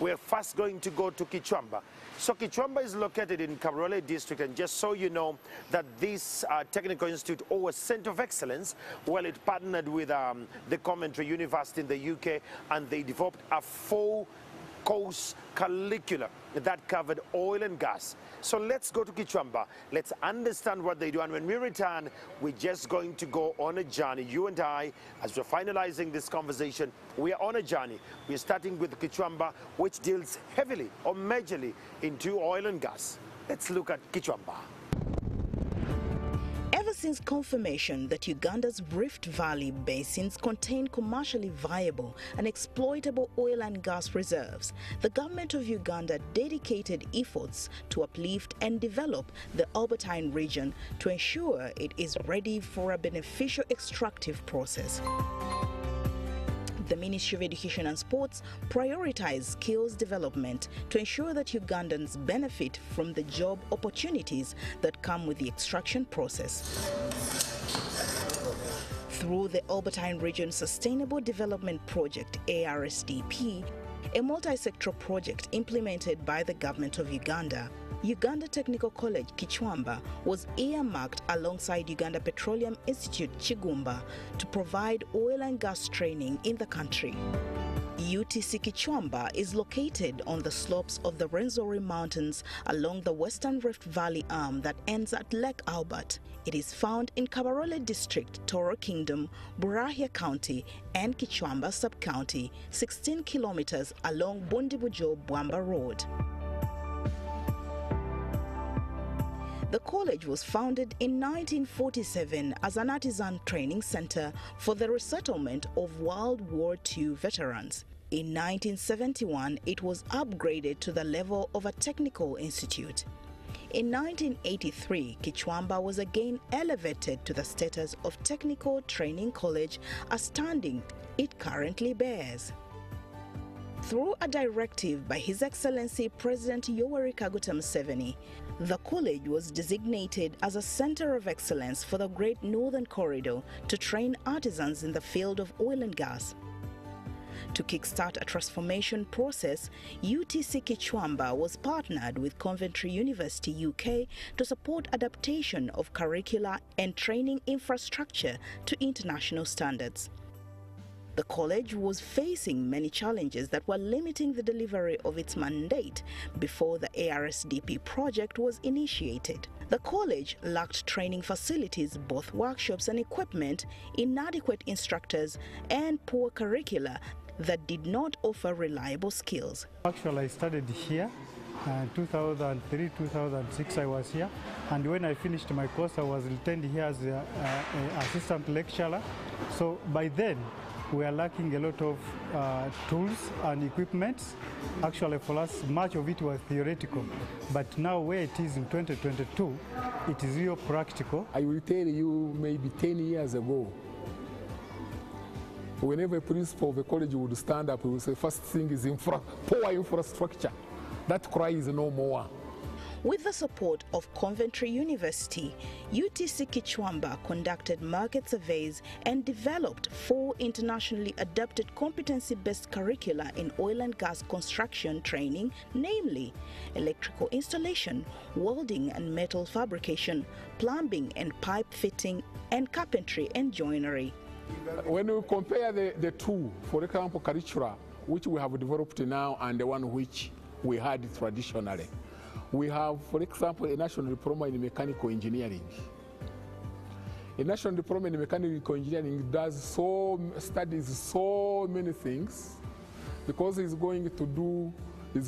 We're first going to go to Kichwamba. So Kichwamba is located in Kabarole district, and just so you know that this technical institute, or a center of excellence, well, it partnered with the Coventry University in the UK, and they developed a full-course curriculum that covered oil and gas. So let's go to Kichwamba. Let's understand what they do, and when we return, we're just going to go on a journey. You and I, as we're finalizing this conversation, we are on a journey. We're starting with Kichwamba, which deals heavily or majorly into oil and gas. Let's look at Kichwamba. Ever since confirmation that Uganda's Rift Valley basins contain commercially viable and exploitable oil and gas reserves, the government of Uganda dedicated efforts to uplift and develop the Albertine region to ensure it is ready for a beneficial extractive process. The Ministry of Education and Sports prioritized skills development to ensure that Ugandans benefit from the job opportunities that come with the extraction process. Through the Albertine Region Sustainable Development Project, ARSDP, a multi-sectoral project implemented by the government of Uganda, Uganda Technical College Kichwamba was earmarked alongside Uganda Petroleum Institute Kigumba to provide oil and gas training in the country. UTC Kichwamba is located on the slopes of the Rwenzori Mountains along the Western Rift Valley arm that ends at Lake Albert. It is found in Kabarole District, Toro Kingdom, Burahia County, and Kichwamba Sub-County, 16 kilometers along Bundibujo-Bwamba Road. The college was founded in 1947 as an artisan training center for the resettlement of World War II veterans. In 1971, it was upgraded to the level of a technical institute. In 1983, Kichwamba was again elevated to the status of Technical Training College, a standing it currently bears. Through a directive by His Excellency President Yoweri Kaguta Museveni, the college was designated as a center of excellence for the Great Northern Corridor to train artisans in the field of oil and gas. To kickstart a transformation process, UTC Kichwamba was partnered with Coventry University UK to support adaptation of curricula and training infrastructure to international standards. The college was facing many challenges that were limiting the delivery of its mandate before the ARSDP project was initiated. The college lacked training facilities, both workshops and equipment, inadequate instructors, and poor curricula that did not offer reliable skills. Actually, I studied here. 2003, 2006 I was here, and when I finished my course I was retained here as an assistant lecturer. So by then we are lacking a lot of tools and equipment. Actually for us much of it was theoretical, but now where it is in 2022 it is real practical. I will tell you, maybe 10 years ago, whenever a principal of a college would stand up, he would say first thing is poor infrastructure. That cry is no more. With the support of Coventry University, UTC Kichwamba conducted market surveys and developed 4 internationally adapted competency-based curricula in oil and gas construction training, namely electrical installation, welding and metal fabrication, plumbing and pipe fitting, and carpentry and joinery. When we compare the two, for example, curricula, which we have developed now, and the one which we had traditionally, we have, for example, a national diploma in mechanical engineering. A national diploma in mechanical engineering studies so many things, because it's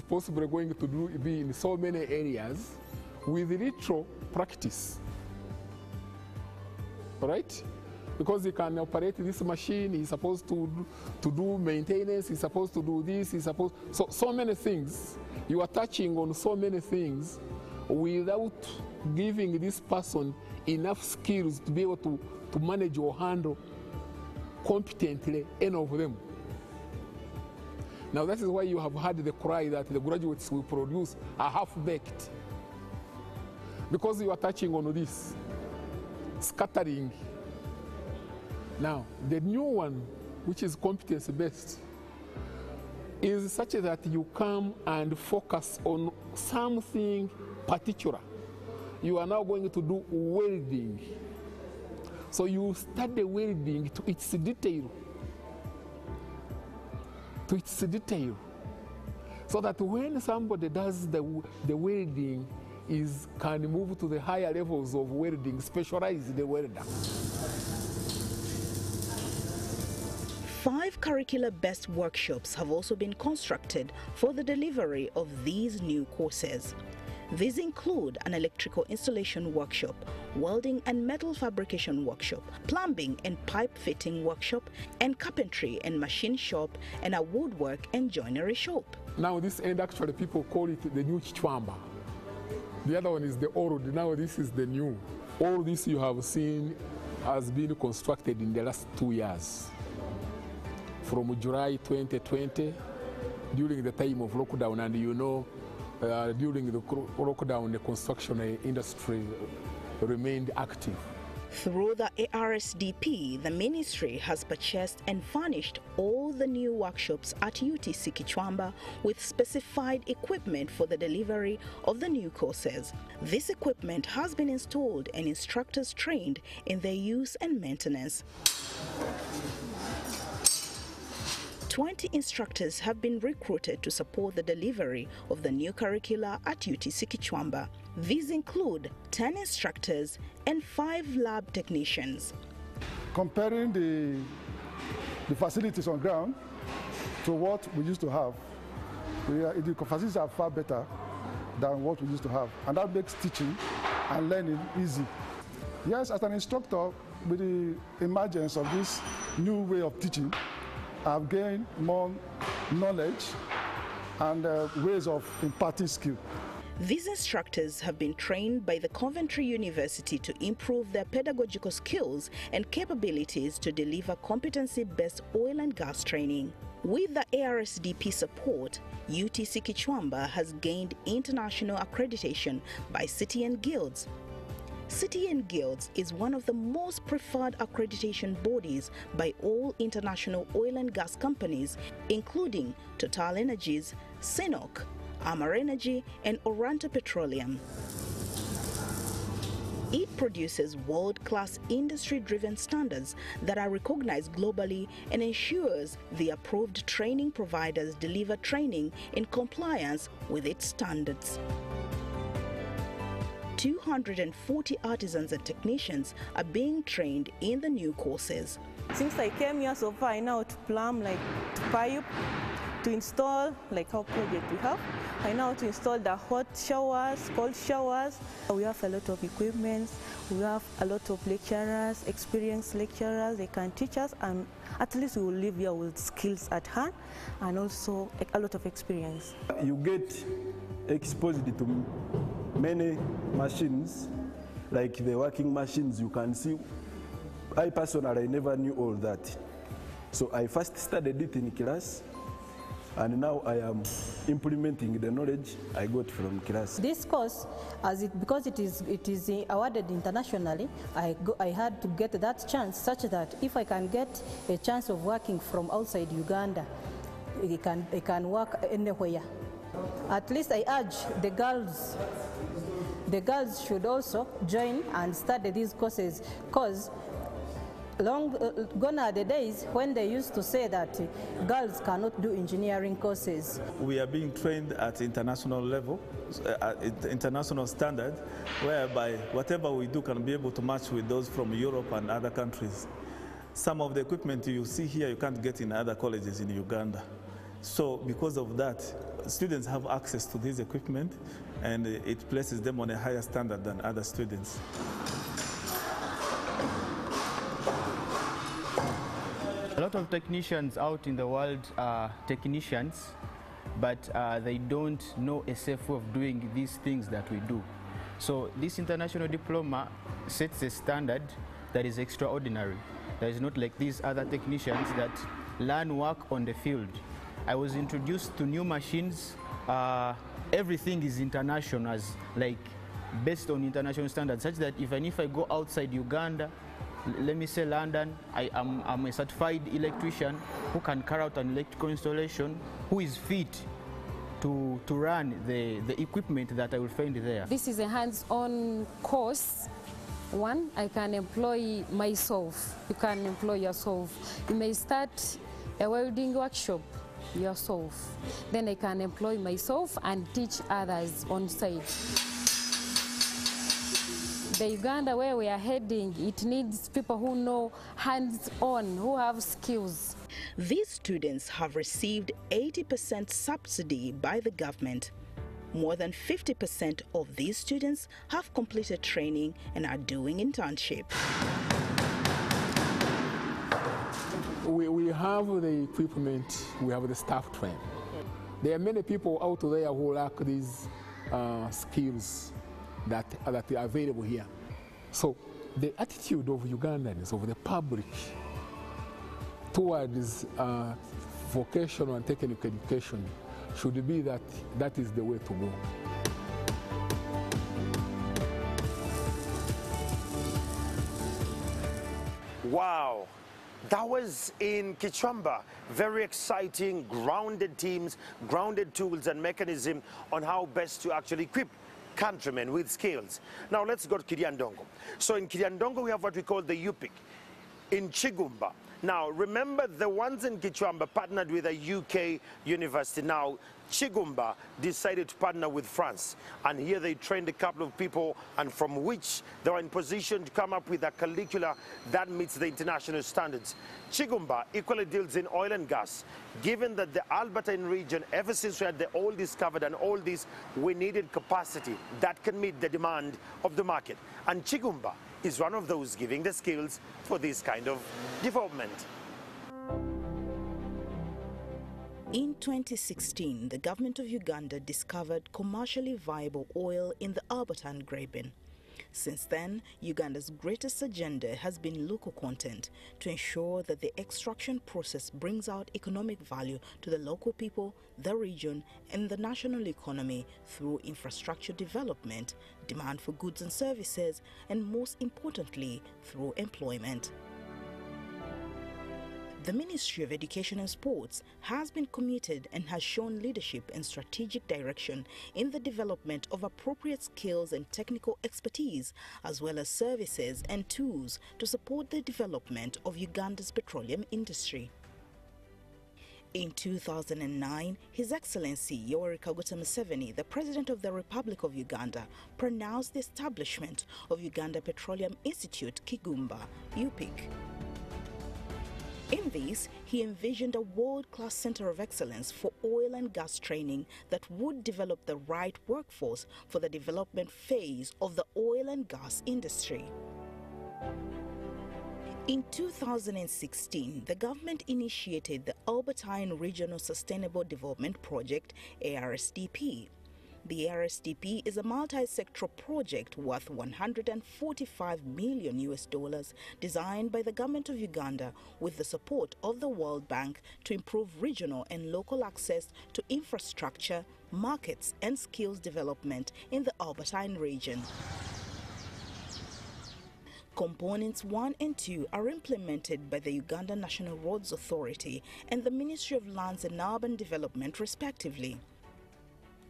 possibly going to be in so many areas with little practice, right? Because he can operate this machine, he's supposed to do maintenance, he's supposed to do this, he's supposed, so many things. You are touching on so many things without giving this person enough skills to be able to manage or handle competently any of them. Now that is why you have had the cry that the graduates will produce are half-baked. Because you are touching on this, scattering. Now, the new one, which is competence-based, is such that you come and focus on something particular. You are now going to do welding. So you study welding to its detail. To its detail. So that when somebody does the welding, can move to the higher levels of welding, specialize the welder. 5 curricular-based workshops have also been constructed for the delivery of these new courses. These include an electrical installation workshop, welding and metal fabrication workshop, plumbing and pipe fitting workshop, and carpentry and machine shop, and a woodwork and joinery shop. Now this end, actually people call it the new Kichwamba. The other one is the old, now this is the new. All this you have seen has been constructed in the last 2 years. From July 2020, during the time of lockdown, and you know, during the lockdown, the construction industry remained active. Through the ARSDP, the ministry has purchased and furnished all the new workshops at UTC Kichwamba with specified equipment for the delivery of the new courses. This equipment has been installed and instructors trained in their use and maintenance. 20 instructors have been recruited to support the delivery of the new curricula at UTC Kichwamba. These include 10 instructors and 5 lab technicians. Comparing the facilities on ground to what we used to have, the facilities are far better than what we used to have, and that makes teaching and learning easy. Yes, as an instructor, with the emergence of this new way of teaching, I've gained more knowledge and ways of imparting skill. These instructors have been trained by the Coventry University to improve their pedagogical skills and capabilities to deliver competency-based oil and gas training. With the ARSDP support, UTC Kichwamba has gained international accreditation by City and Guilds. City and Guilds is one of the most preferred accreditation bodies by all international oil and gas companies, including Total Energies, CNOOC, Amar Energy, and Oranto Petroleum. It produces world-class industry-driven standards that are recognized globally and ensures the approved training providers deliver training in compliance with its standards. 240 artisans and technicians are being trained in the new courses. Since I came here so far, I know how to plumb, like to pipe, to install, like how project we have. I know how to install the hot showers, cold showers. We have a lot of equipment. We have a lot of lecturers, experienced lecturers. They can teach us, and at least we will live here with skills at hand and also a lot of experience. You get exposed to many machines, like the working machines you can see. I personally never knew all that. So I first studied it in class, and now I am implementing the knowledge I got from class. This course, because it is awarded internationally, I had to get that chance, such that if I can get a chance of working from outside Uganda, I can work anywhere. At least I urge the girls should also join and study these courses, because gone are the days when they used to say that girls cannot do engineering courses. We are being trained at international level, at international standard, whereby whatever we do can be able to match with those from Europe and other countries. Some of the equipment you see here you can't get in other colleges in Uganda. So because of that, students have access to this equipment, and it places them on a higher standard than other students. A lot of technicians out in the world are technicians, but they don't know a safe way of doing these things that we do. So this international diploma sets a standard that is extraordinary. That is not like these other technicians that learn work on the field. I was introduced to new machines. Everything is international, like based on international standards, such that even if I go outside Uganda, let me say London, I'm a certified electrician who can carry out an electrical installation, who is fit to run the equipment that I will find there. This is a hands-on course. One, I can employ myself. You can employ yourself. You may start a welding workshop yourself. Then I can employ myself and teach others on site. The Uganda where we are heading, it needs people who know hands-on, who have skills. These students have received 80% subsidy by the government. More than 50% of these students have completed training and are doing internship. We have the equipment, we have the staff trained. There are many people out there who lack these skills that are available here. So the attitude of Ugandans, of the public, towards vocational and technical education should be that that is the way to go. Wow. That was in Kichwamba. Very exciting, grounded teams, grounded tools and mechanism on how best to actually equip countrymen with skills. Now let's go to Kiryandongo. So in Kiryandongo we have what we call the UPIC. In Chigumba. Now remember, the ones in Kichwamba partnered with a UK university. Now Chigumba decided to partner with France, and here they trained a couple of people, and from which they were in position to come up with a curricula that meets the international standards. Chigumba equally deals in oil and gas. Given that the Albertine region, ever since we had the oil discovered and all this, we needed capacity that can meet the demand of the market. And Chigumba is one of those giving the skills for this kind of development. In 2016, the government of Uganda discovered commercially viable oil in the Albertine Graben. Since then, Uganda's greatest agenda has been local content to ensure that the extraction process brings out economic value to the local people, the region, and the national economy through infrastructure development, demand for goods and services, and most importantly, through employment. The Ministry of Education and Sports has been committed and has shown leadership and strategic direction in the development of appropriate skills and technical expertise, as well as services and tools to support the development of Uganda's petroleum industry. In 2009, His Excellency Yoweri Kaguta Museveni, the President of the Republic of Uganda, pronounced the establishment of Uganda Petroleum Institute, Kigumba, UPIC. In this, he envisioned a world-class center of excellence for oil and gas training that would develop the right workforce for the development phase of the oil and gas industry. In 2016, the government initiated the Albertine Regional Sustainable Development Project, ARSDP. The ARSDP is a multi-sectoral project worth $145 million designed by the government of Uganda with the support of the World Bank to improve regional and local access to infrastructure, markets and skills development in the Albertine region. Components 1 and 2 are implemented by the Uganda National Roads Authority and the Ministry of Lands and Urban Development respectively.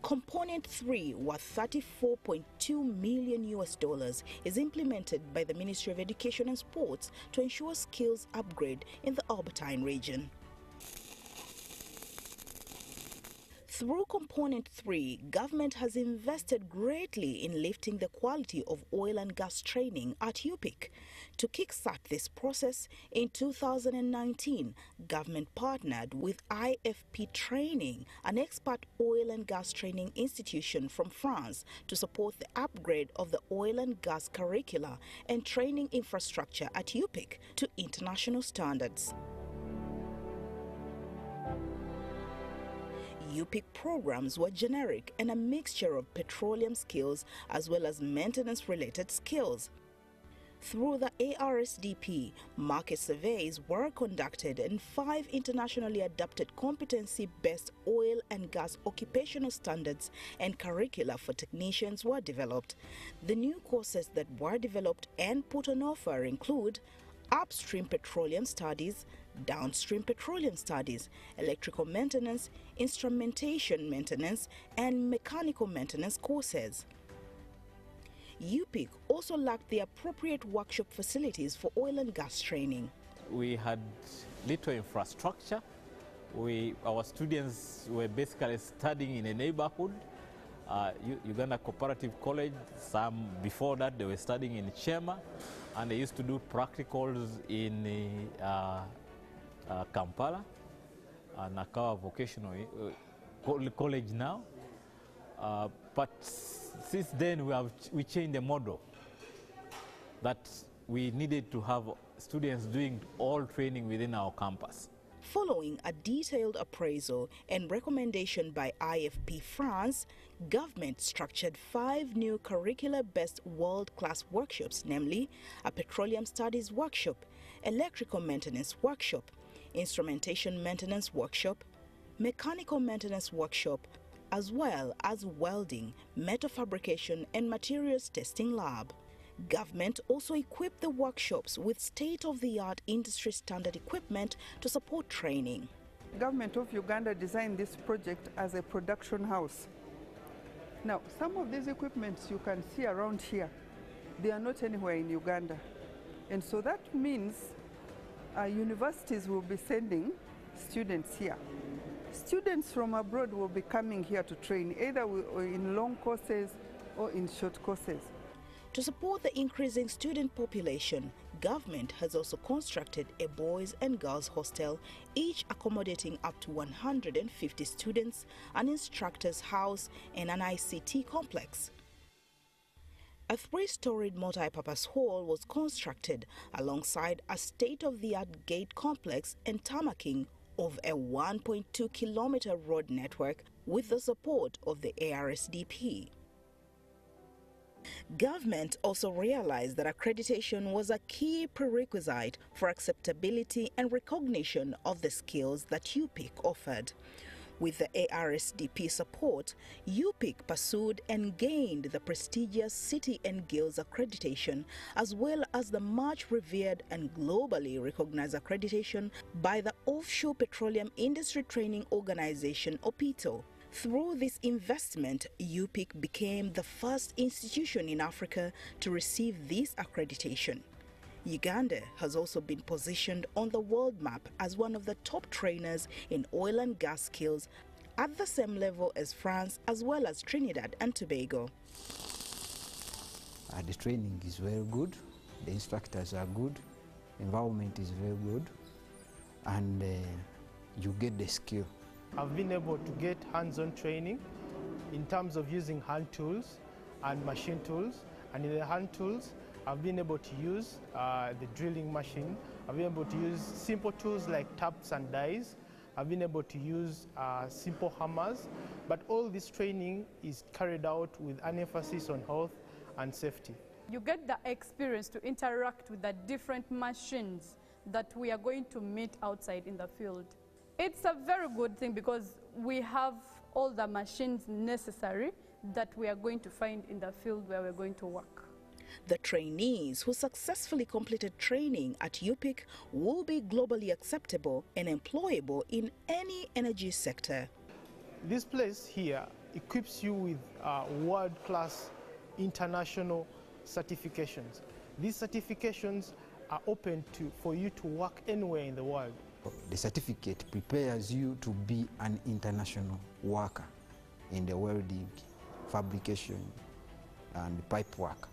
Component 3, worth $34.2 million, is implemented by the Ministry of Education and Sports to ensure skills upgrade in the Albertine region. Through Component 3, government has invested greatly in lifting the quality of oil and gas training at UPIC. To kickstart this process, in 2019, government partnered with IFP Training, an expert oil and gas training institution from France, to support the upgrade of the oil and gas curricula and training infrastructure at UPIC to international standards. UPIC programs were generic and a mixture of petroleum skills as well as maintenance-related skills. Through the ARSDP, market surveys were conducted and 5 internationally adapted competency-based oil and gas occupational standards and curricula for technicians were developed. The new courses that were developed and put on offer include upstream petroleum studies, downstream petroleum studies, electrical maintenance, instrumentation maintenance, and mechanical maintenance courses. UPIC also lacked the appropriate workshop facilities for oil and gas training. We had little infrastructure. Our students were basically studying in a neighborhood. Uganda Cooperative College, some before that they were studying in Chema, and they used to do practicals in Kampala, Nakawa Vocational College now. But since then we changed the model that we needed to have students doing all training within our campus. Following a detailed appraisal and recommendation by IFP France, government structured 5 new curricular-based world-class workshops, namely a petroleum studies workshop, electrical maintenance workshop, instrumentation maintenance workshop, mechanical maintenance workshop, as well as welding, metal fabrication and materials testing lab. Government also equipped the workshops with state-of-the-art industry standard equipment to support training. Government of Uganda designed this project as a production house. Now, some of these equipments you can see around here, they are not anywhere in Uganda. And so that means universities will be sending students here. Students from abroad will be coming here to train, either in long courses or in short courses. To support the increasing student population, government has also constructed a boys and girls hostel, each accommodating up to 150 students, an instructor's house, and an ICT complex. A 3-storied multi-purpose hall was constructed alongside a state-of-the-art gate complex and tarmacking of a 1.2-kilometer road network with the support of the ARSDP. Government also realized that accreditation was a key prerequisite for acceptability and recognition of the skills that UPIC offered. With the ARSDP support, UPIC pursued and gained the prestigious City and Guilds accreditation, as well as the much revered and globally recognized accreditation by the Offshore Petroleum Industry Training Organization, OPITO. Through this investment, UPIC became the first institution in Africa to receive this accreditation. Uganda has also been positioned on the world map as one of the top trainers in oil and gas skills at the same level as France as well as Trinidad and Tobago. The training is very good, the instructors are good, environment is very good, and you get the skill. I've been able to get hands-on training in terms of using hand tools and machine tools. And in the hand tools, I've been able to use the drilling machine. I've been able to use simple tools like taps and dies. I've been able to use simple hammers. But all this training is carried out with an emphasis on health and safety. You get the experience to interact with the different machines that we are going to meet outside in the field. It's a very good thing because we have all the machines necessary that we are going to find in the field where we're going to work. The trainees who successfully completed training at UPIC will be globally acceptable and employable in any energy sector. This place here equips you with world-class international certifications. These certifications are open for you to work anywhere in the world. The certificate prepares you to be an international worker in the welding, fabrication, and pipe work.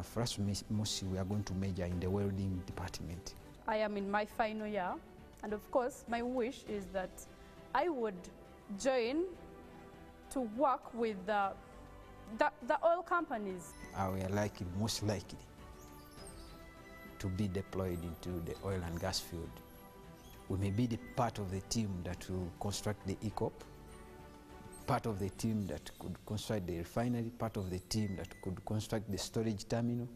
For us, mostly we are going to major in the welding department. I am in my final year, and of course, my wish is that I would join to work with the oil companies. We are most likely to be deployed into the oil and gas field. We may be the part of the team that will construct the ECOP, part of the team that could construct the refinery, part of the team that could construct the storage terminal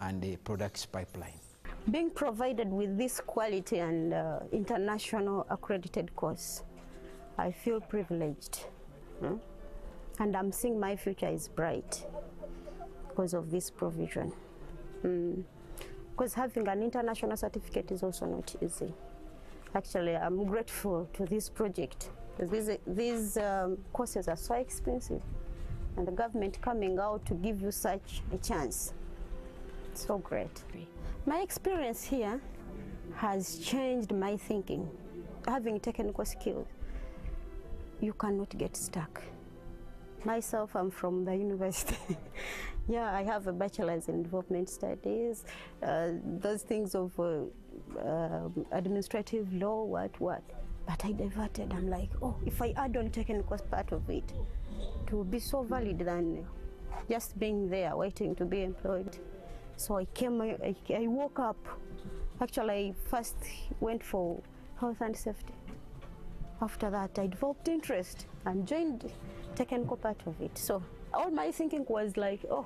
and the products pipeline. Being provided with this quality and international accredited course, I feel privileged. And I'm seeing my future is bright because of this provision. because having an international certificate is also not easy. Actually, I'm grateful to this project. These courses are so expensive, and the government coming out to give you such a chance, it's so great. My experience here has changed my thinking. Having technical skills, you cannot get stuck. Myself, I'm from the university. Yeah, I have a bachelor's in development studies, those things of administrative law, what. But I diverted. I'm like, oh, if I add on technical part of it, it will be so valid than just being there waiting to be employed. So I woke up. Actually, I first went for health and safety. After that, I developed interest and joined technical part of it. So all my thinking was like, oh,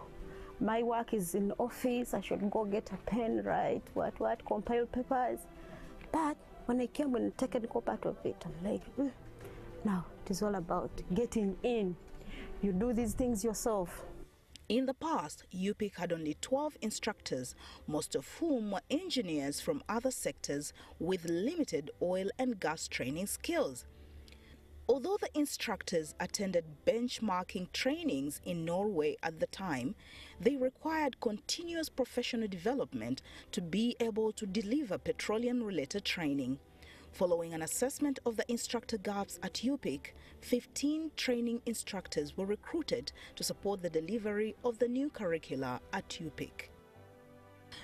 my work is in office, I should go get a pen, write, what, compile papers. But when I came in the technical part of it, I'm like, now it is all about getting in. You do these things yourself. In the past, UPIC had only 12 instructors, most of whom were engineers from other sectors with limited oil and gas training skills. Although the instructors attended benchmarking trainings in Norway at the time, they required continuous professional development to be able to deliver petroleum-related training. Following an assessment of the instructor gaps at UPIC, 15 training instructors were recruited to support the delivery of the new curricula at UPIC.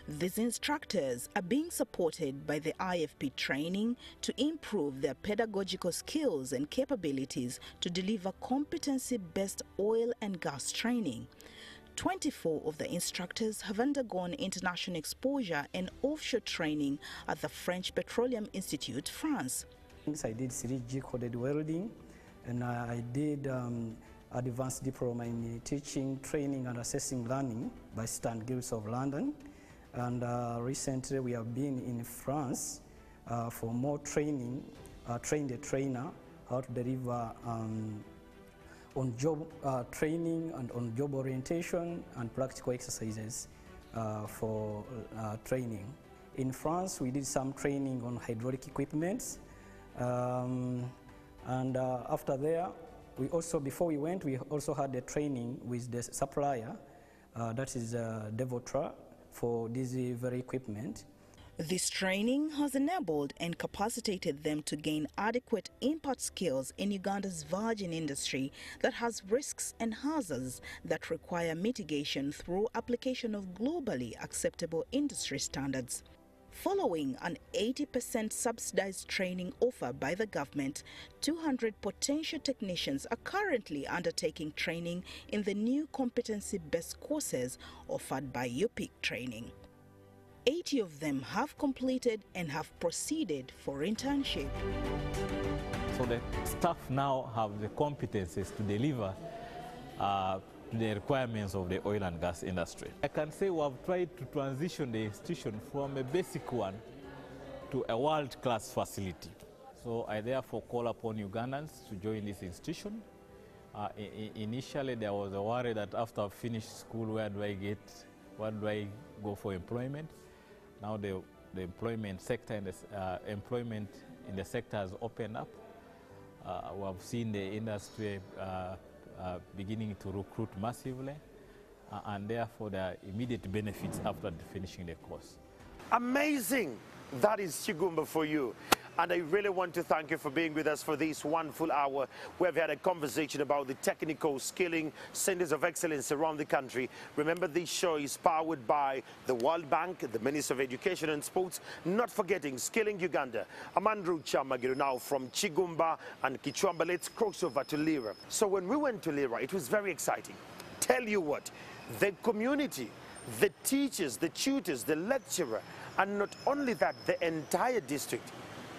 These instructors are being supported by the IFP training to improve their pedagogical skills and capabilities to deliver competency-based oil and gas training. 24 of the instructors have undergone international exposure and offshore training at the French Petroleum Institute, France. I did 3G coded welding, and I did advanced diploma in teaching, training, and assessing learning by St. Giles of London. And recently we have been in France for more training, trained a trainer how to deliver on-job training and on-job orientation and practical exercises for training. In France, we did some training on hydraulic equipment, and after there, we also, before we went, we also had a training with the supplier, that is Devotra, for this very equipment. This training has enabled and capacitated them to gain adequate impact skills in Uganda's virgin industry that has risks and hazards that require mitigation through application of globally acceptable industry standards. Following an 80% subsidized training offer by the government, 200 potential technicians are currently undertaking training in the new competency-based courses offered by UPIC training. 80 of them have completed and have proceeded for internship. So the staff now have the competencies to deliver the requirements of the oil and gas industry. I can say we have tried to transition the institution from a basic one to a world-class facility. So I therefore call upon Ugandans to join this institution. Initially there was a worry that after I finish school, where do I go for employment? Now the employment sector and employment in the sector has opened up. We have seen the industry beginning to recruit massively, and therefore there are immediate benefits after finishing the course. Amazing! That is Chigumba for you. And I really want to thank you for being with us for this 1 full hour. We've had a conversation about the technical skilling centers of excellence around the country. Remember, this show is powered by the World Bank, the Ministry of Education and Sports, not forgetting Skilling Uganda. I'm Andrew Chamagiru now from Chigumba and Kichwamba. Let's cross over to Lira. So when we went to Lira, it was very exciting. Tell you what, the community, the teachers, the tutors, the lecturer, and not only that, the entire district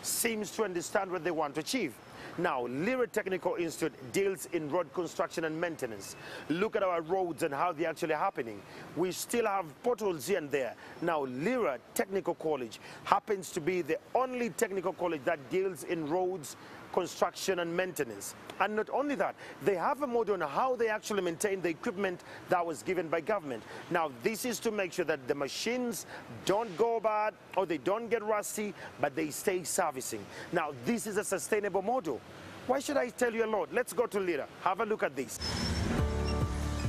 seems to understand what they want to achieve. Now, Lira Technical Institute deals in road construction and maintenance. Look at our roads and how they're actually happening. We still have potholes here and there. Now, Lira Technical College happens to be the only technical college that deals in roads construction and maintenance. And not only that, they have a model on how they actually maintain the equipment that was given by government. Now, this is to make sure that the machines don't go bad or they don't get rusty, but they stay servicing. Now, this is a sustainable model. Why should I tell you a lot? Let's go to Lira. Have a look at this.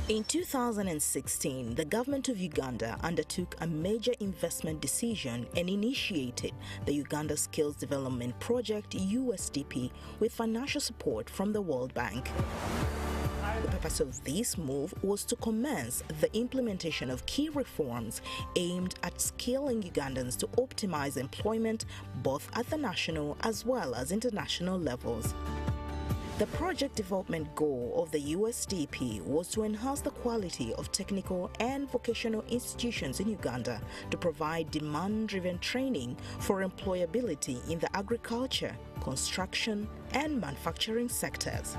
In 2016, the government of Uganda undertook a major investment decision and initiated the Uganda Skills Development Project, USDP, with financial support from the World Bank. The purpose of this move was to commence the implementation of key reforms aimed at skilling Ugandans to optimize employment both at the national as well as international levels. The project development goal of the USDP was to enhance the quality of technical and vocational institutions in Uganda to provide demand-driven training for employability in the agriculture, construction, and manufacturing sectors.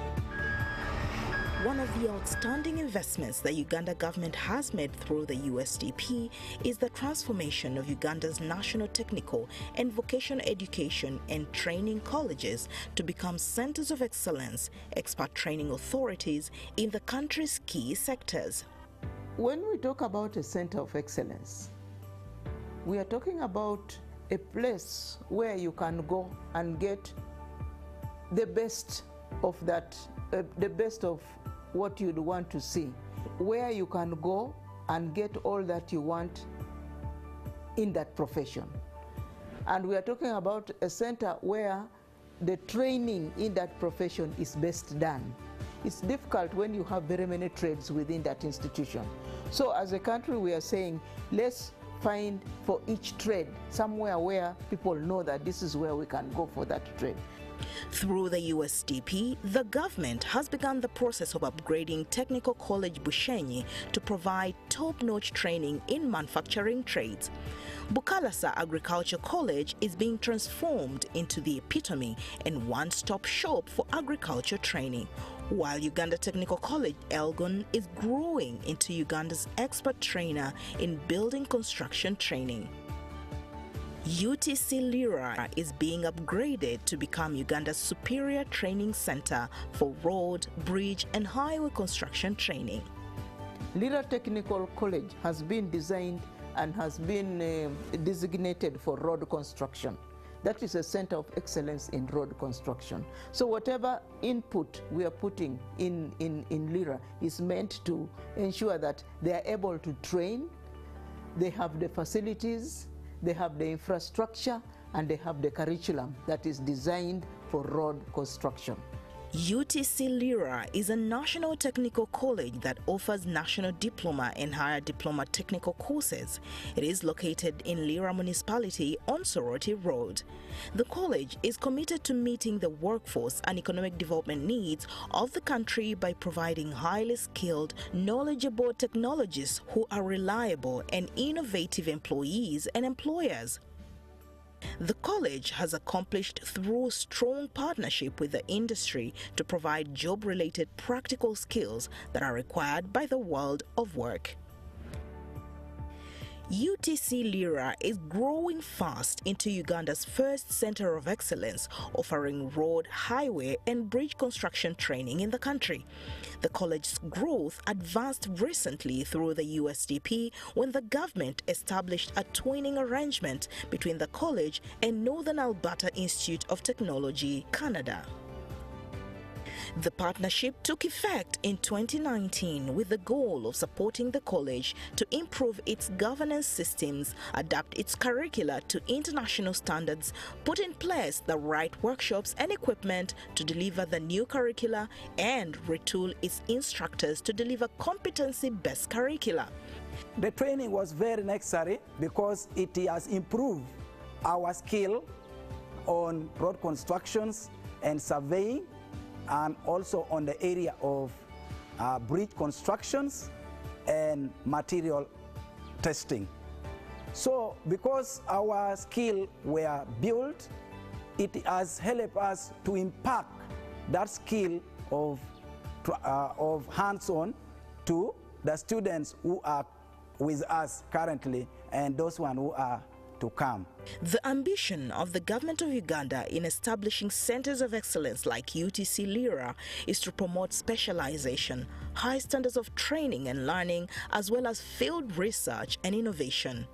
One of the outstanding investments the Uganda government has made through the USDP is the transformation of Uganda's national technical and vocational education and training colleges to become centers of excellence, expert training authorities in the country's key sectors. When we talk about a center of excellence, we are talking about a place where you can go and get the best of that, the best of what you'd want to see, where you can go and get all that you want in that profession. And we are talking about a center where the training in that profession is best done. It's difficult when you have very many trades within that institution. So as a country, we are saying, let's find for each trade somewhere where people know that this is where we can go for that trade. Through the USDP, the government has begun the process of upgrading Technical College Bushenyi to provide top-notch training in manufacturing trades. Bukalasa Agriculture College is being transformed into the epitome and one-stop shop for agriculture training, while Uganda Technical College Elgon is growing into Uganda's expert trainer in building construction training. UTC Lira is being upgraded to become Uganda's superior training center for road, bridge and highway construction training. Lira Technical College has been designed and has been designated for road construction. That is a center of excellence in road construction. So whatever input we are putting in Lira is meant to ensure that they are able to train, they have the facilities, they have the infrastructure, and they have the curriculum that is designed for road construction. UTC Lira is a national technical college that offers national diploma and higher diploma technical courses. It is located in Lira Municipality on Soroti Road. The college is committed to meeting the workforce and economic development needs of the country by providing highly skilled, knowledgeable technologists who are reliable and innovative employees and employers. The college has accomplished through strong partnership with the industry to provide job-related practical skills that are required by the world of work. UTC Lira is growing fast into Uganda's first center of excellence, offering road, highway and bridge construction training in the country. The college's growth advanced recently through the USDP when the government established a twinning arrangement between the college and Northern Alberta Institute of Technology, Canada. The partnership took effect in 2019 with the goal of supporting the college to improve its governance systems, adapt its curricula to international standards, put in place the right workshops and equipment to deliver the new curricula, and retool its instructors to deliver competency-based curricula. The training was very necessary because it has improved our skill on road constructions and surveying, and also on the area of bridge constructions and material testing. So because our skill were built, it has helped us to impact that skill of hands-on to the students who are with us currently and those who are to come. The ambition of the government of Uganda in establishing centers of excellence like UTC Lira is to promote specialization, high standards of training and learning, as well as field research and innovation.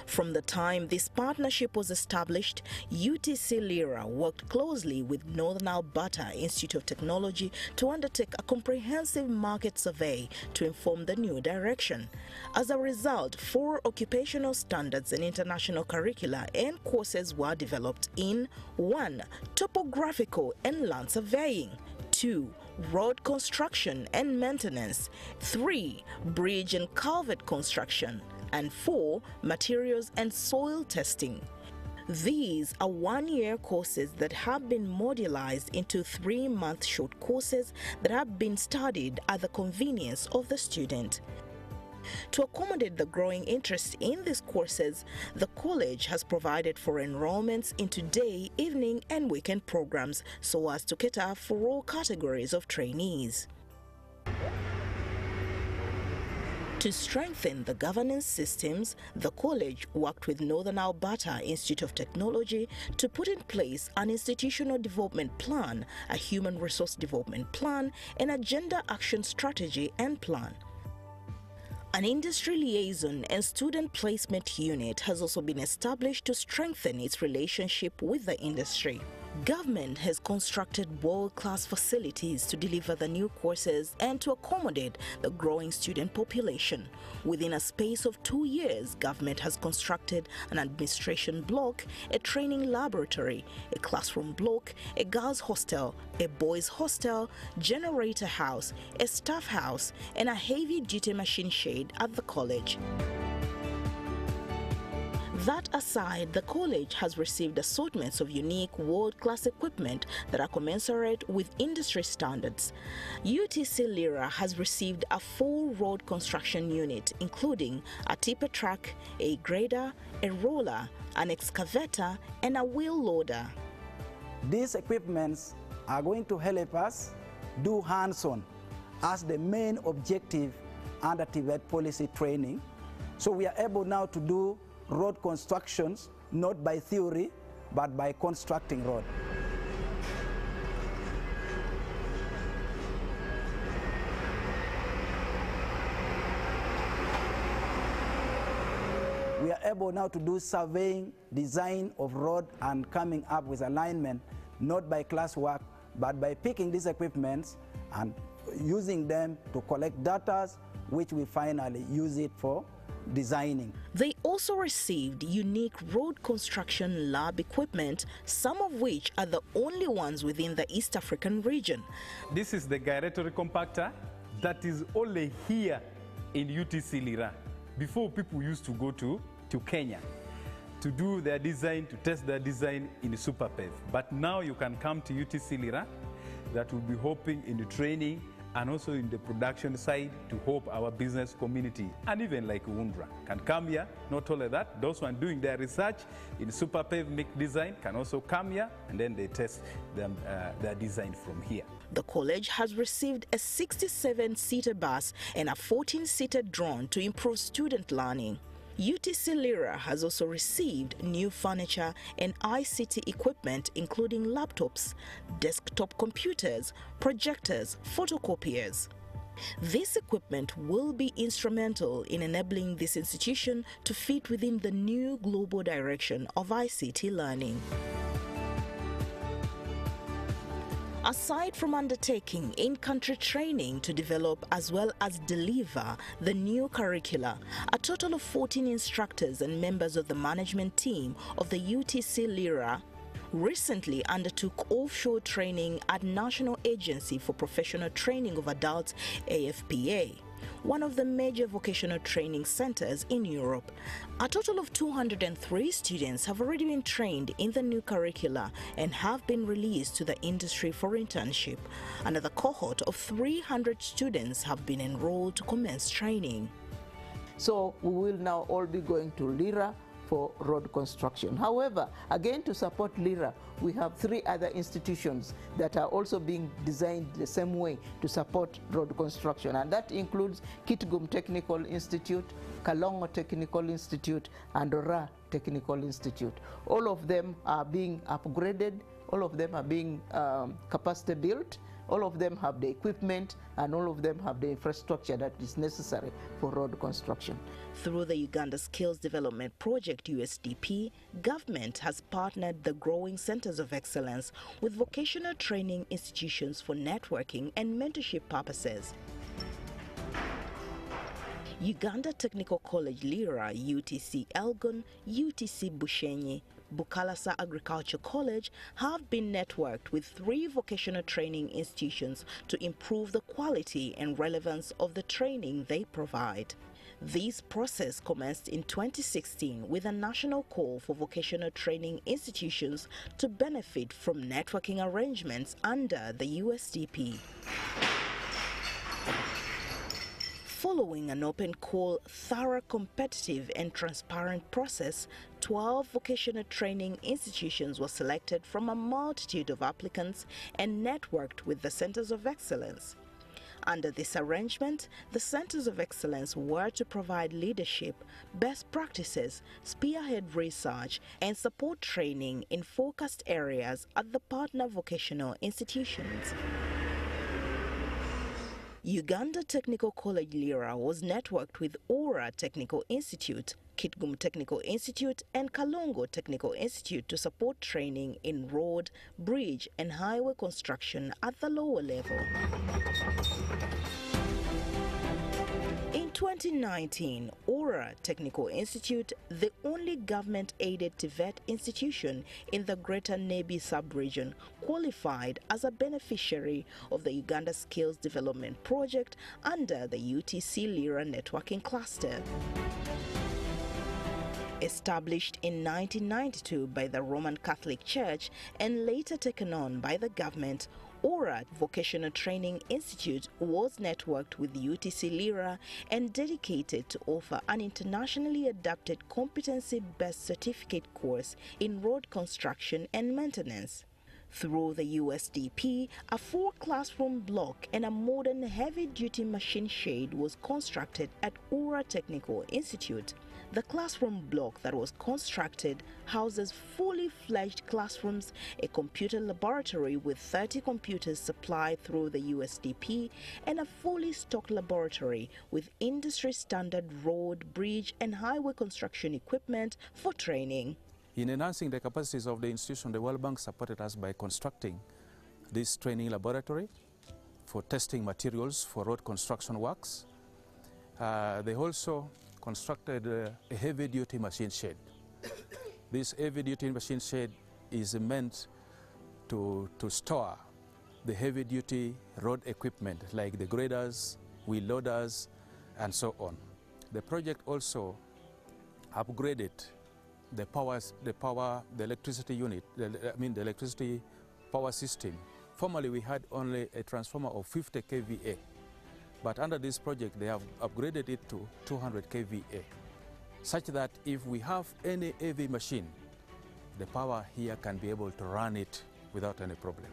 From the time this partnership was established, UTC Lira worked closely with Northern Alberta Institute of Technology to undertake a comprehensive market survey to inform the new direction. As a result, 4 occupational standards and international curricula and courses were developed in 1. Topographical and land surveying, 2. Road construction and maintenance, 3. Bridge and culvert construction, and 4. Materials and soil testing. These are 1-year courses that have been modularized into 3-month short courses that have been studied at the convenience of the student. To accommodate the growing interest in these courses, the college has provided for enrollments into day, evening and weekend programs so as to cater for all categories of trainees. To strengthen the governance systems, the college worked with Northern Alberta Institute of Technology to put in place an institutional development plan, a human resource development plan, and a gender action strategy and plan. An industry liaison and student placement unit has also been established to strengthen its relationship with the industry. Government has constructed world-class facilities to deliver the new courses and to accommodate the growing student population. Within a space of 2 years, government has constructed an administration block, a training laboratory, a classroom block, a girls' hostel, a boys' hostel, generator house, a staff house, and a heavy-duty machine shed at the college. That aside, the college has received assortments of unique world-class equipment that are commensurate with industry standards. UTC Lira has received a full road construction unit, including a tipper truck, a grader, a roller, an excavator, and a wheel loader. These equipments are going to help us do hands-on as the main objective under TVET policy training. So we are able now to do road constructions, not by theory, but by constructing road. We are able now to do surveying, design of road, and coming up with alignment, not by classwork, but by picking these equipments and using them to collect data, which we finally use it for designing. They also received unique road construction lab equipment, some of which are the only ones within the East African region. This is the gyratory compactor that is only here in UTC Lira. Before, people used to go to Kenya to do their design, to test their design in SuperPev. But now you can come to UTC Lira, that will be helping in the training and also in the production side to help our business community, and even like UNDRA can come here. Not only that, those who are doing their research in SuperPev make design can also come here, and then they test them, their design from here. The college has received a 67-seater bus and a 14-seater drone to improve student learning. UTC Lira has also received new furniture and ICT equipment, including laptops, desktop computers, projectors, photocopiers. This equipment will be instrumental in enabling this institution to fit within the new global direction of ICT learning. Aside from undertaking in-country training to develop as well as deliver the new curricula, a total of 14 instructors and members of the management team of the UTC Lira recently undertook offshore training at National Agency for Professional Training of Adults, AFPA, one of the major vocational training centers in Europe. A total of 203 students have already been trained in the new curricula and have been released to the industry for internship. Another cohort of 300 students have been enrolled to commence training. So we will now all be going to Lira for road construction. However, again, to support Lira, we have 3 other institutions that are also being designed the same way to support road construction, and that includes Kitgum Technical Institute, Kalongo Technical Institute, and Ora Technical Institute. All of them are being upgraded, all of them are being capacity built, all of them have the equipment, and all of them have the infrastructure that is necessary for road construction. Through the Uganda Skills Development Project, USDP, government has partnered the growing centers of excellence with vocational training institutions for networking and mentorship purposes. Uganda Technical College Lira, UTC Elgon, UTC Bushenyi, Bukalasa Agriculture College have been networked with 3 vocational training institutions to improve the quality and relevance of the training they provide. This process commenced in 2016 with a national call for vocational training institutions to benefit from networking arrangements under the USDP. Following an open call, thorough, competitive and transparent process, 12 vocational training institutions were selected from a multitude of applicants and networked with the Centers of Excellence. Under this arrangement, the Centers of Excellence were to provide leadership, best practices, spearhead research and support training in focused areas at the partner vocational institutions. Uganda Technical College Lira was networked with Ora Technical Institute, Kitgum Technical Institute and Kalongo Technical Institute to support training in road, bridge and highway construction at the lower level. In 2019, Ora Technical Institute, the only government-aided TVET institution in the Greater Nebi sub-region, qualified as a beneficiary of the Uganda Skills Development Project under the UTC Lira Networking Cluster. Established in 1992 by the Roman Catholic Church and later taken on by the government, Ora Vocational Training Institute was networked with UTC Lira and dedicated to offer an internationally adapted competency-based certificate course in road construction and maintenance. Through the USDP, a 4-classroom block and a modern heavy-duty machine shed was constructed at Ora Technical Institute. The classroom block that was constructed houses fully fledged classrooms, a computer laboratory with 30 computers supplied through the USDP, and a fully stocked laboratory with industry-standard road, bridge and highway construction equipment for training. In enhancing the capacities of the institution, the World Bank supported us by constructing this training laboratory for testing materials for road construction works. They also constructed a heavy-duty machine shed. This heavy-duty machine shed is meant to store the heavy-duty road equipment like the graders, wheel loaders, and so on. The project also upgraded the electricity unit, the electricity power system. Formerly, we had only a transformer of 50 kVA. But under this project, they have upgraded it to 200 kVA, such that if we have any heavy machine, the power here can be able to run it without any problem.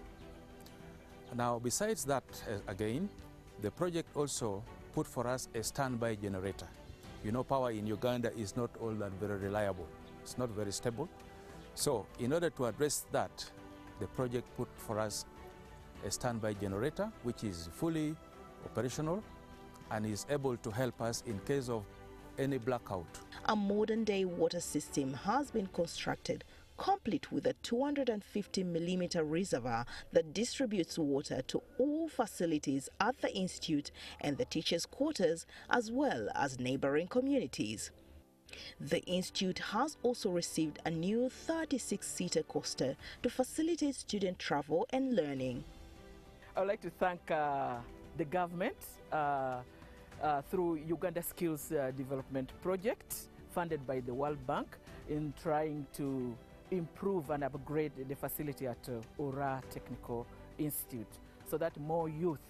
Now, besides that, again, the project also put for us a standby generator. You know, power in Uganda is not all that very reliable. It's not very stable. So, in order to address that, the project put for us a standby generator, which is fully operational and is able to help us in case of any blackout. A modern-day water system has been constructed, complete with a 250mm reservoir that distributes water to all facilities at the institute and the teachers' quarters, as well as neighboring communities. The institute has also received a new 36-seater coaster to facilitate student travel and learning. I would like to thank the government through Uganda Skills Development Project, funded by the World Bank, in trying to improve and upgrade the facility at Ora Technical Institute so that more youth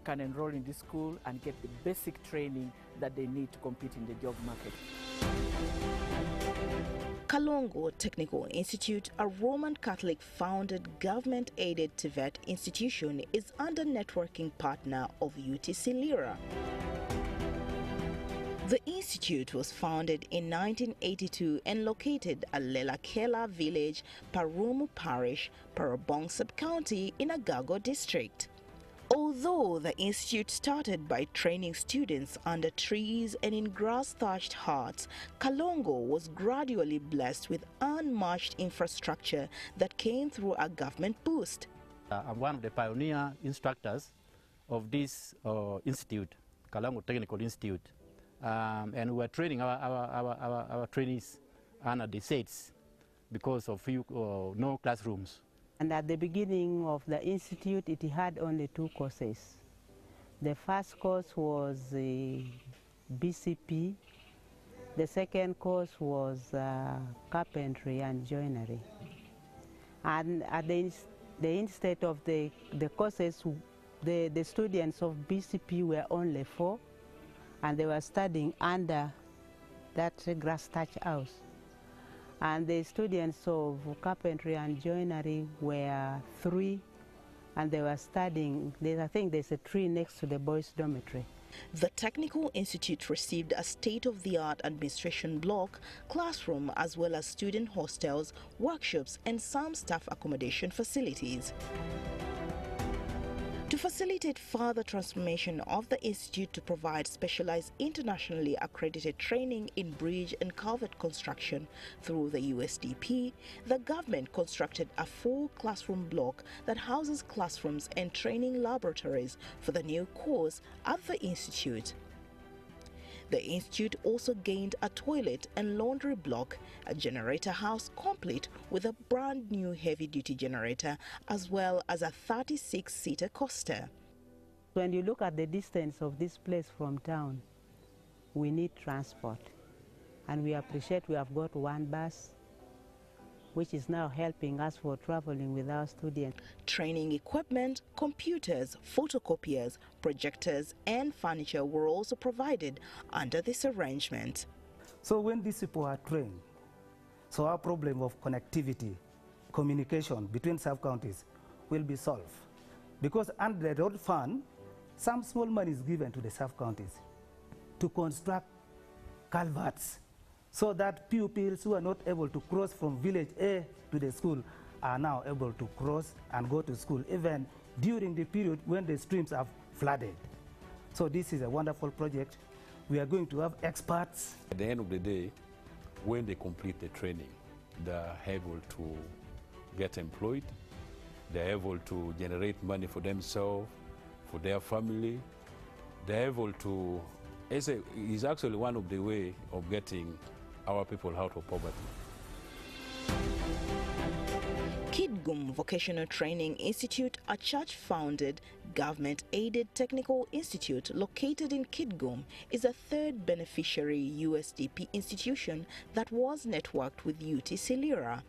can enroll in this school and get the basic training that they need to compete in the job market. Kalongo Technical Institute, a Roman Catholic-founded government-aided TVET institution, is under networking partner of UTC Lira. The institute was founded in 1982 and located at Lelakela village, Parumu Parish, Parabong Sub-County in Agago district. Although the institute started by training students under trees and in grass-thatched huts, Kalongo was gradually blessed with unmatched infrastructure that came through a government boost. I'm one of the pioneer instructors of this institute, Kalongo Technical Institute. And we are training our trainees under the SATs because of no classrooms. And at the beginning of the institute, it had only 2 courses. The first course was BCP. The second course was carpentry and joinery. And at the instead of the courses, the students of BCP were only 4. And they were studying under that grass-thatched house. And the students of carpentry and joinery were 3, and they were studying, I think there's a tree next to the boys' dormitory. The Technical Institute received a state-of-the-art administration block, classroom, as well as student hostels, workshops, and some staff accommodation facilities. To facilitate further transformation of the institute to provide specialized internationally accredited training in bridge and culvert construction through the USDP, the government constructed a 4-classroom block that houses classrooms and training laboratories for the new course at the institute. The institute also gained a toilet and laundry block, a generator house complete with a brand new heavy-duty generator, as well as a 36-seater coaster. When you look at the distance of this place from town, we need transport. And we appreciate we have got 1 bus, which is now helping us for traveling with our students. Training equipment, computers, photocopiers, projectors, and furniture were also provided under this arrangement. So when these people are trained, so our problem of connectivity, communication between sub-counties will be solved. Because under the road fund, some small money is given to the sub-counties to construct culverts, so that pupils who are not able to cross from village A to the school are now able to cross and go to school, even during the period when the streams have flooded. So this is a wonderful project. We are going to have experts. At the end of the day, when they complete the training, they're able to get employed, they're able to generate money for themselves, for their family, they're able to, it's actually one of the ways of getting our people out of poverty. Kidgum Vocational Training Institute, a church-founded, government-aided technical institute located in Kidgum, is a 3rd beneficiary USDP institution that was networked with UTC Lira.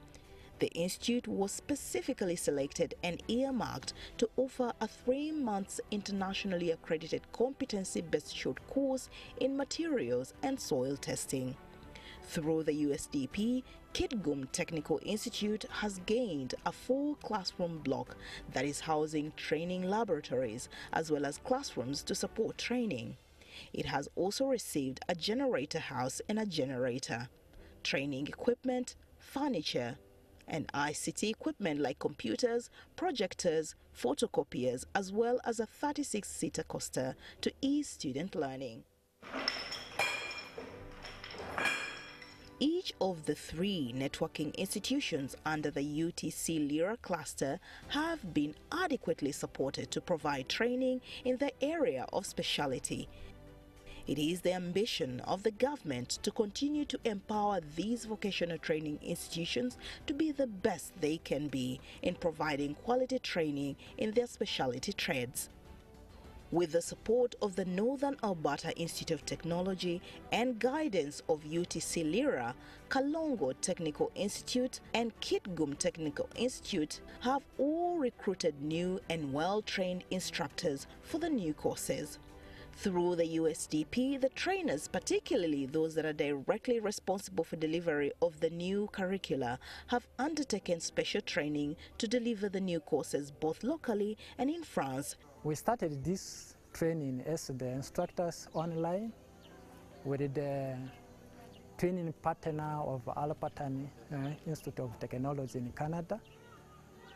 The institute was specifically selected and earmarked to offer a 3-month internationally accredited competency-based short course in materials and soil testing. Through the USDP, Kidgum Technical Institute has gained a 4-classroom block that is housing training laboratories as well as classrooms to support training. It has also received a generator house and a generator, training equipment, furniture, and ICT equipment like computers, projectors, photocopiers, as well as a 36-seater coaster to ease student learning. Each of the 3 networking institutions under the UTC Lira cluster have been adequately supported to provide training in the area of speciality. It is the ambition of the government to continue to empower these vocational training institutions to be the best they can be in providing quality training in their specialty trades. With the support of the Northern Alberta Institute of Technology and guidance of UTC Lira, Kalongo Technical Institute and Kidgum Technical Institute have all recruited new and well-trained instructors for the new courses. Through the USDP, the trainers, particularly those that are directly responsible for delivery of the new curricula, have undertaken special training to deliver the new courses both locally and in France. We started this training as the instructors online, with the training partner of Albertan Institute of Technology in Canada.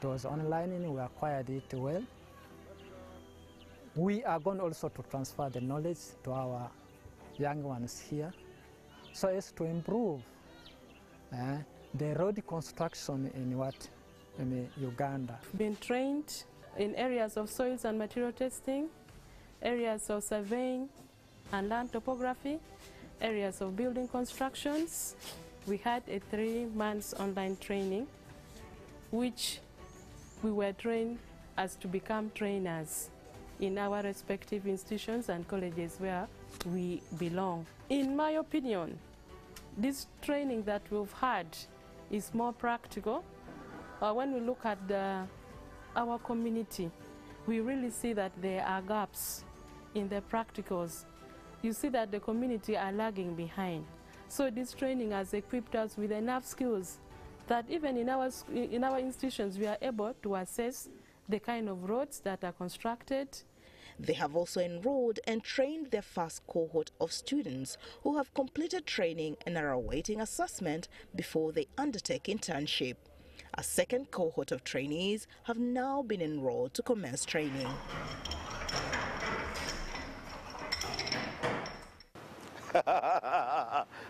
It was online and we acquired it well. We are going also to transfer the knowledge to our young ones here so as to improve the road construction in Uganda. Been trained in areas of soils and material testing, areas of surveying and land topography, areas of building constructions. We had a 3 months online training, which we were trained as to become trainers in our respective institutions and colleges where we belong. In my opinion, this training that we've had is more practical. When we look at our community, we really see that there are gaps in the practicals. You see that the community are lagging behind. So this training has equipped us with enough skills that even in our institutions we are able to assess the kind of roads that are constructed. They have also enrolled and trained their first cohort of students who have completed training and are awaiting assessment before they undertake internship. A second cohort of trainees have now been enrolled to commence training.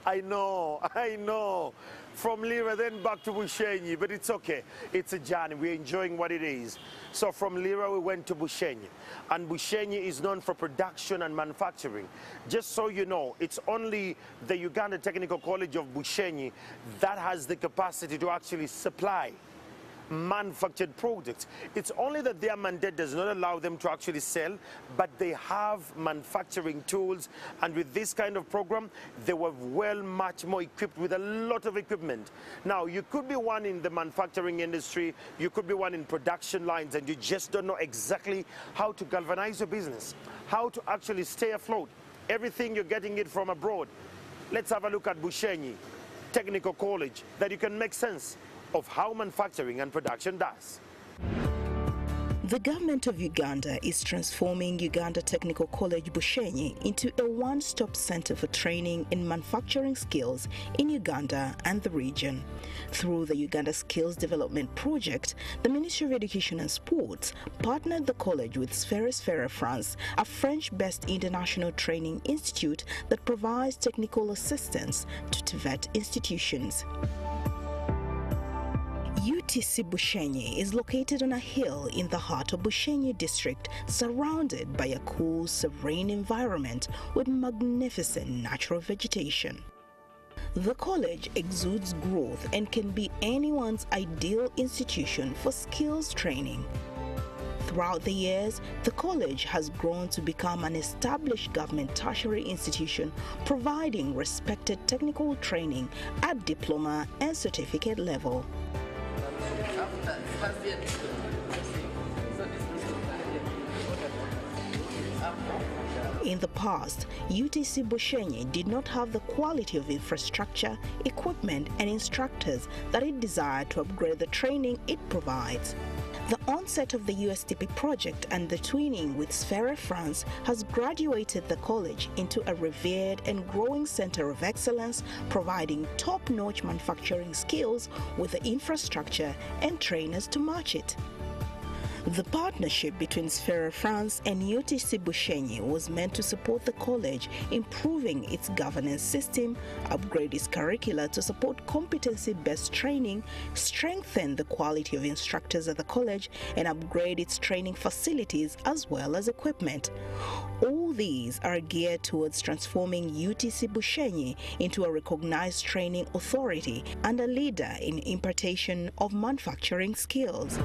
I know. From Lira then back to Bushenyi, but it's okay. It's a journey. We're enjoying what it is. So from Lira we went to Bushenyi, and Bushenyi is known for production and manufacturing. Just so you know, it's only the Uganda Technical College of Bushenyi that has the capacity to actually supply manufactured products. It's only that their mandate does not allow them to actually sell, but they have manufacturing tools, and with this kind of program they were much more equipped with a lot of equipment. Now you could be one in the manufacturing industry, you could be one in production lines, and you just don't know exactly how to galvanize your business, how to actually stay afloat. Everything you're getting it from abroad. Let's have a look at Bushenyi Technical College, that you can make sense of how manufacturing and production does. The government of Uganda is transforming Uganda Technical College Bushenyi into a one-stop center for training in manufacturing skills in Uganda and the region. Through the Uganda Skills Development Project, the Ministry of Education and Sports partnered the college with Sphère France, a French-based international training institute that provides technical assistance to TVET institutions. UTC Bushenyi is located on a hill in the heart of Bushenyi district, surrounded by a cool, serene environment with magnificent natural vegetation. The college exudes growth and can be anyone's ideal institution for skills training. Throughout the years, the college has grown to become an established government tertiary institution providing respected technical training at diploma and certificate level. In the past, UTC Bushenyi did not have the quality of infrastructure, equipment, and instructors that it desired to upgrade the training it provides. The onset of the USTP project and the twinning with Sphère France has graduated the college into a revered and growing center of excellence, providing top-notch manufacturing skills with the infrastructure and trainers to match it. The partnership between Sphère France and UTC Bushenyi was meant to support the college, improving its governance system, upgrade its curricula to support competency-based training, strengthen the quality of instructors at the college, and upgrade its training facilities as well as equipment. All these are geared towards transforming UTC Bushenyi into a recognized training authority and a leader in impartation of manufacturing skills.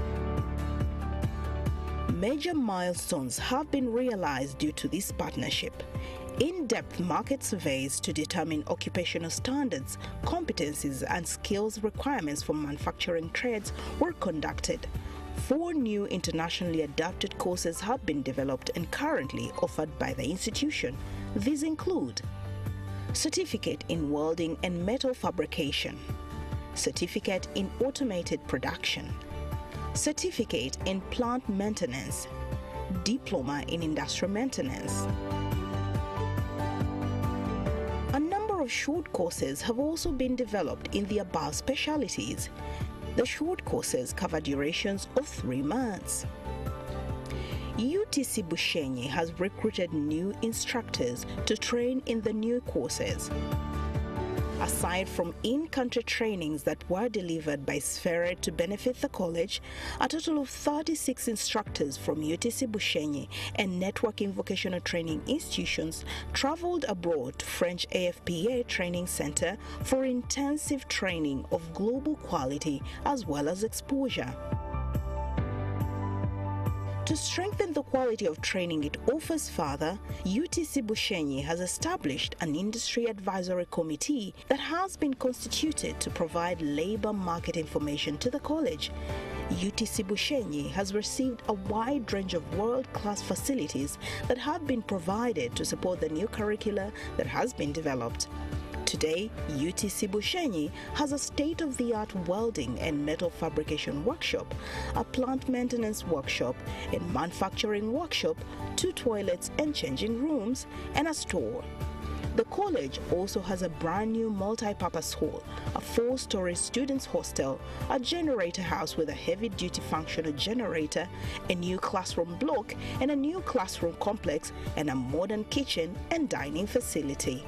Major milestones have been realized due to this partnership. In-depth market surveys to determine occupational standards, competencies, and skills requirements for manufacturing trades were conducted. 4 new internationally adapted courses have been developed and currently offered by the institution. These include Certificate in Welding and Metal Fabrication, Certificate in Automated Production, Certificate in Plant Maintenance, Diploma in Industrial Maintenance. of short courses have also been developed in the above specialities. The short courses cover durations of 3 months. UTC Bushenyi has recruited new instructors to train in the new courses. Aside from in-country trainings that were delivered by Sfere to benefit the college, a total of 36 instructors from UTC Bushenyi and networking vocational training institutions traveled abroad to French AFPA Training Center for intensive training of global quality as well as exposure. To strengthen the quality of training it offers further, UTC Bushenyi has established an industry advisory committee that has been constituted to provide labor market information to the college. UTC Bushenyi has received a wide range of world-class facilities that have been provided to support the new curricula that has been developed. Today, UTC Bushenyi has a state-of-the-art welding and metal fabrication workshop, a plant maintenance workshop and manufacturing workshop, 2 toilets and changing rooms, and a store. The college also has a brand new multi-purpose hall, a 4-story students' hostel, a generator house with a heavy-duty functional generator, a new classroom block, and a new classroom complex, and a modern kitchen and dining facility.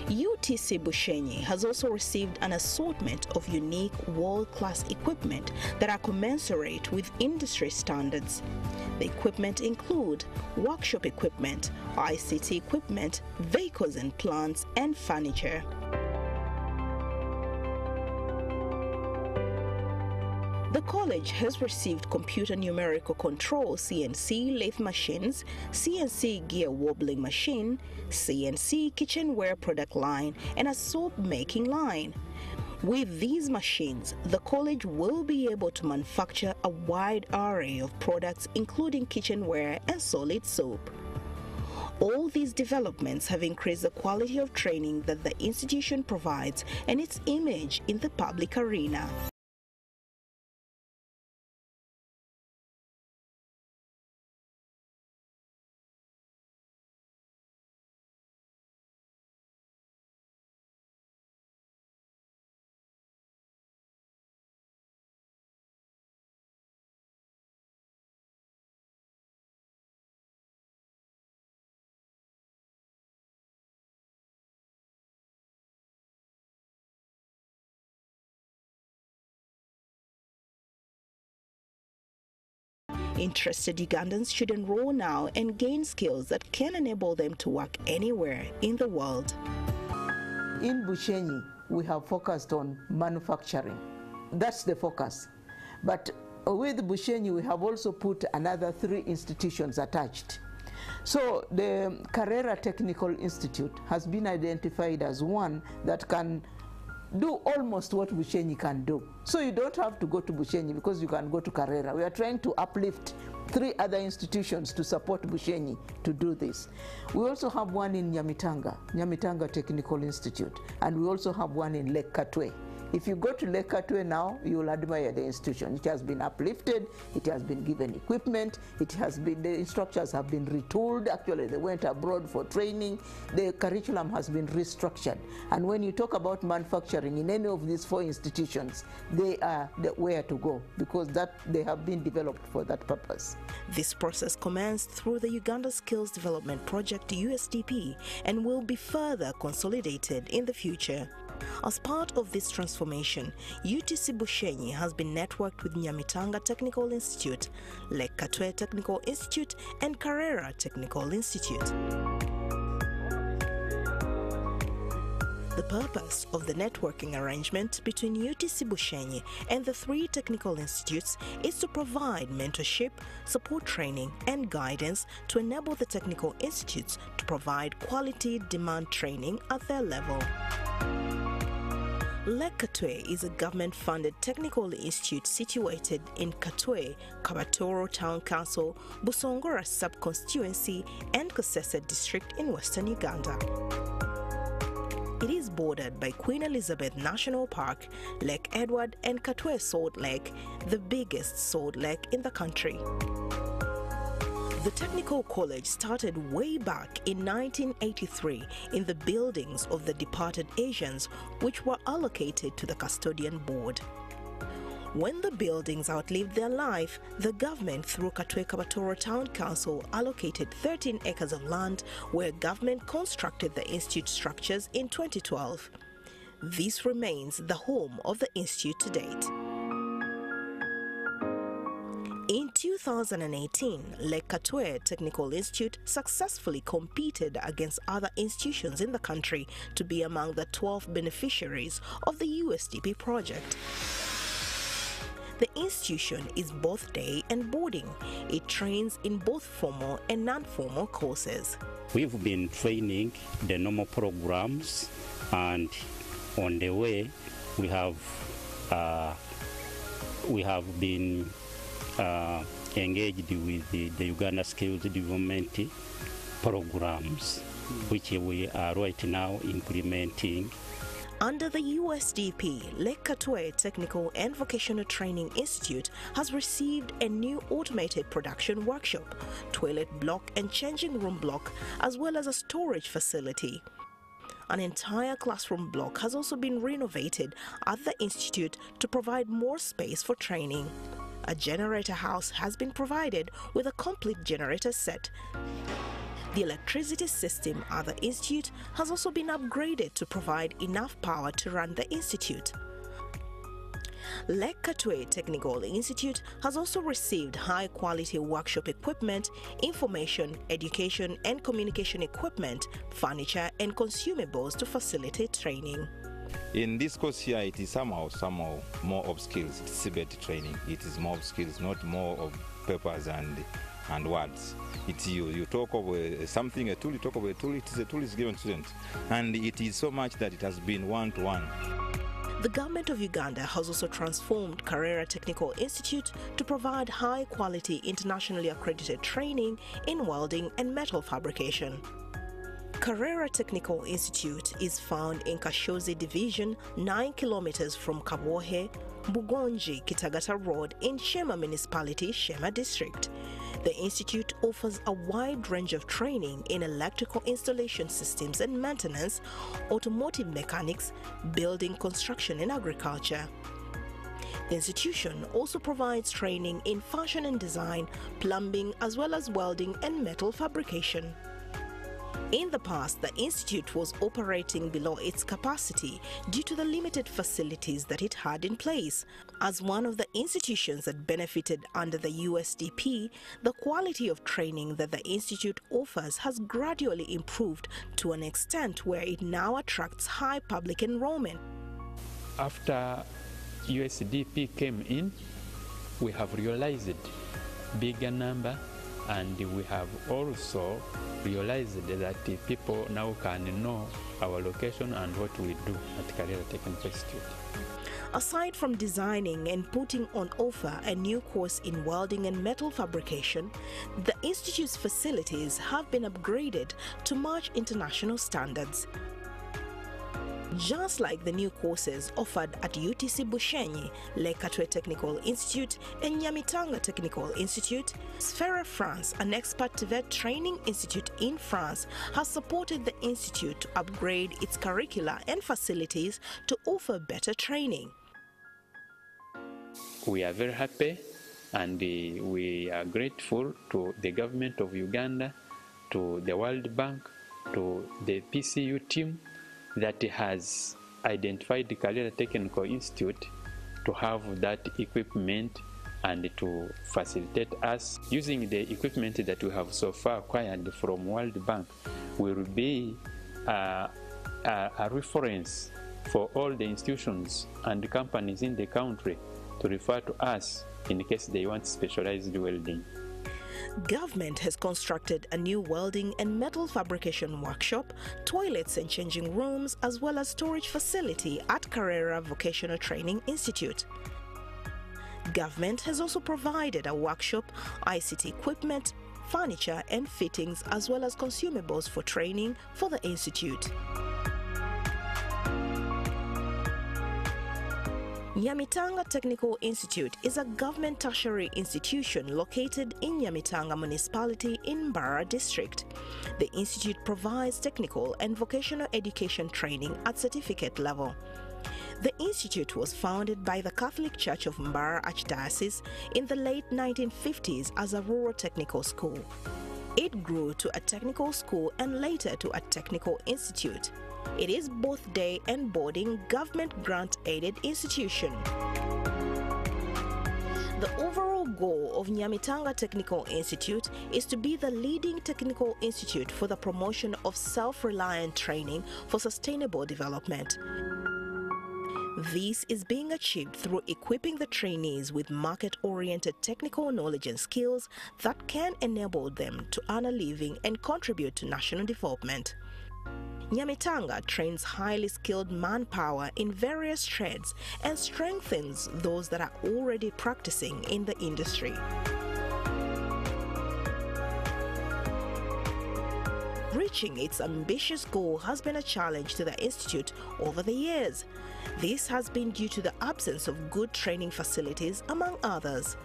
UTC Bushenyi has also received an assortment of unique world-class equipment that are commensurate with industry standards. The equipment include workshop equipment, ICT equipment, vehicles and plants, and furniture. The college has received computer numerical control CNC lathe machines, CNC gear wobbling machine, CNC kitchenware product line, and a soap making line. With these machines, the college will be able to manufacture a wide array of products including kitchenware and solid soap. All these developments have increased the quality of training that the institution provides and its image in the public arena. Interested Ugandans should enroll now and gain skills that can enable them to work anywhere in the world. In Bushenyi, we have focused on manufacturing. That's the focus. But with Bushenyi, we have also put another 3 institutions attached. So the Carrera Technical Institute has been identified as one that can do almost what Bushenyi can do. So you don't have to go to Bushenyi because you can go to Carrera. We are trying to uplift 3 other institutions to support Bushenyi to do this. We also have one in Nyamitanga Technical Institute, and we also have one in Lake Katwe. If you go to Lake Katwe now, you will admire the institution. It has been uplifted, it has been given equipment, the instructors have been retooled. Actually, they went abroad for training. The curriculum has been restructured. And when you talk about manufacturing in any of these 4 institutions, they are where to go because they have been developed for that purpose. This process commenced through the Uganda Skills Development Project USDP and will be further consolidated in the future. As part of this transformation, UTC Bushenyi has been networked with Nyamitanga Technical Institute, Lake Katwe Technical Institute, and Carrera Technical Institute. The purpose of the networking arrangement between UTC Bushenyi and the 3 technical institutes is to provide mentorship, support training, and guidance to enable the technical institutes to provide quality demand training at their level. Lake Katwe is a government-funded technical institute situated in Katwe, Kabatoro Town Council, Busongora Sub-Constituency, and Kasese District in western Uganda. It is bordered by Queen Elizabeth National Park, Lake Edward, and Katwe Salt Lake, the biggest salt lake in the country. The Technical College started way back in 1983 in the buildings of the departed Asians, which were allocated to the custodian board. When the buildings outlived their life, the government through Katwe Kabatoro Town Council allocated 13 acres of land where government constructed the institute structures in 2012. This remains the home of the institute to date. In 2018, Lake Katwe Technical Institute successfully competed against other institutions in the country to be among the 12 beneficiaries of the USDP project. The institution is both day and boarding. It trains in both formal and non-formal courses. We've been training the normal programs, and on the way we have been engaged with the Uganda Skills Development programs, which we are right now implementing. Under the USDP, Lake Katwe Technical and Vocational Training Institute has received a new automated production workshop, toilet block and changing room block, as well as a storage facility. An entire classroom block has also been renovated at the institute to provide more space for training. A generator house has been provided with a complete generator set. The electricity system at the institute has also been upgraded to provide enough power to run the institute. Lake Katwe Technical Institute has also received high-quality workshop equipment, information, education and communication equipment, furniture and consumables to facilitate training. In this course here, it is somehow more of skills. It's CBET training. It is more of skills, not more of papers and words. It's you talk of something, a tool, you talk of a tool, a tool is given to students. And it is so much that it has been one-to-one. The government of Uganda has also transformed Karera Technical Institute to provide high-quality, internationally accredited training in welding and metal fabrication. Karera Technical Institute is found in Kashozi Division, 9 kilometers from Kabohe, Bugonji, Kitagata Road in Shema Municipality, Shema District. The institute offers a wide range of training in electrical installation systems and maintenance, automotive mechanics, building construction and agriculture. The institution also provides training in fashion and design, plumbing, as well as welding and metal fabrication. In the past, the institute was operating below its capacity due to the limited facilities that it had in place. As one of the institutions that benefited under the USDP, the quality of training that the institute offers has gradually improved to an extent where it now attracts high public enrollment. After USDP came in, we have realized bigger number, and we have also realized that people now can know our location and what we do at Karera Technical Institute. Aside from designing and putting on offer a new course in welding and metal fabrication, the institute's facilities have been upgraded to match international standards. Just like the new courses offered at UTC Bushenyi, Lake Katwe Technical Institute and Nyamitanga Technical Institute, Sfera France, an expert TVET training institute in France, has supported the institute to upgrade its curricula and facilities to offer better training. We are very happy, and we are grateful to the government of Uganda, to the World Bank, to the PCU team that has identified the Karera Technical Institute to have that equipment and to facilitate us. Using the equipment that we have so far acquired from World Bank will be a reference for all the institutions and companies in the country to refer to us in case they want specialized welding. Government has constructed a new welding and metal fabrication workshop, toilets and changing rooms, as well as storage facility at Karera Vocational Training Institute. Government has also provided a workshop, ICT equipment, furniture and fittings, as well as consumables for training for the institute. Nyamitanga Technical Institute is a government tertiary institution located in Nyamitanga Municipality in Mbara District. The institute provides technical and vocational education training at certificate level. The institute was founded by the Catholic Church of Mbara Archdiocese in the late 1950s as a rural technical school. It grew to a technical school and later to a technical institute. It is both day and boarding government grant-aided institution. The overall goal of Nyamitanga Technical Institute is to be the leading technical institute for the promotion of self-reliant training for sustainable development. This is being achieved through equipping the trainees with market-oriented technical knowledge and skills that can enable them to earn a living and contribute to national development. Nyamitanga trains highly skilled manpower in various trades and strengthens those that are already practicing in the industry. Reaching its ambitious goal has been a challenge to the Institute over the years. This has been due to the absence of good training facilities, among others.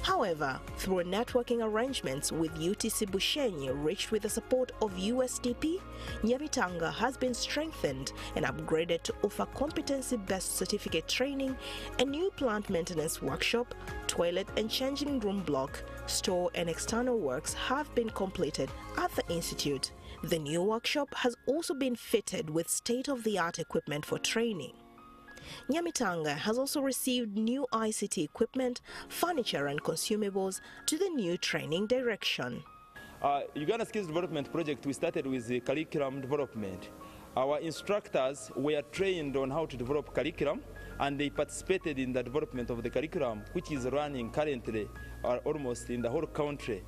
However, through networking arrangements with UTC Bushenyi reached with the support of USDP, Nyamitanga has been strengthened and upgraded to offer competency-based certificate training, a new plant maintenance workshop, toilet and changing room block, store and external works have been completed at the institute. The new workshop has also been fitted with state-of-the-art equipment for training. Nyamitanga has also received new ICT equipment, furniture and consumables to the new training direction. Uganda Skills Development Project, we started with the curriculum development. Our instructors were trained on how to develop curriculum, and they participated in the development of the curriculum, which is running currently almost in the whole country.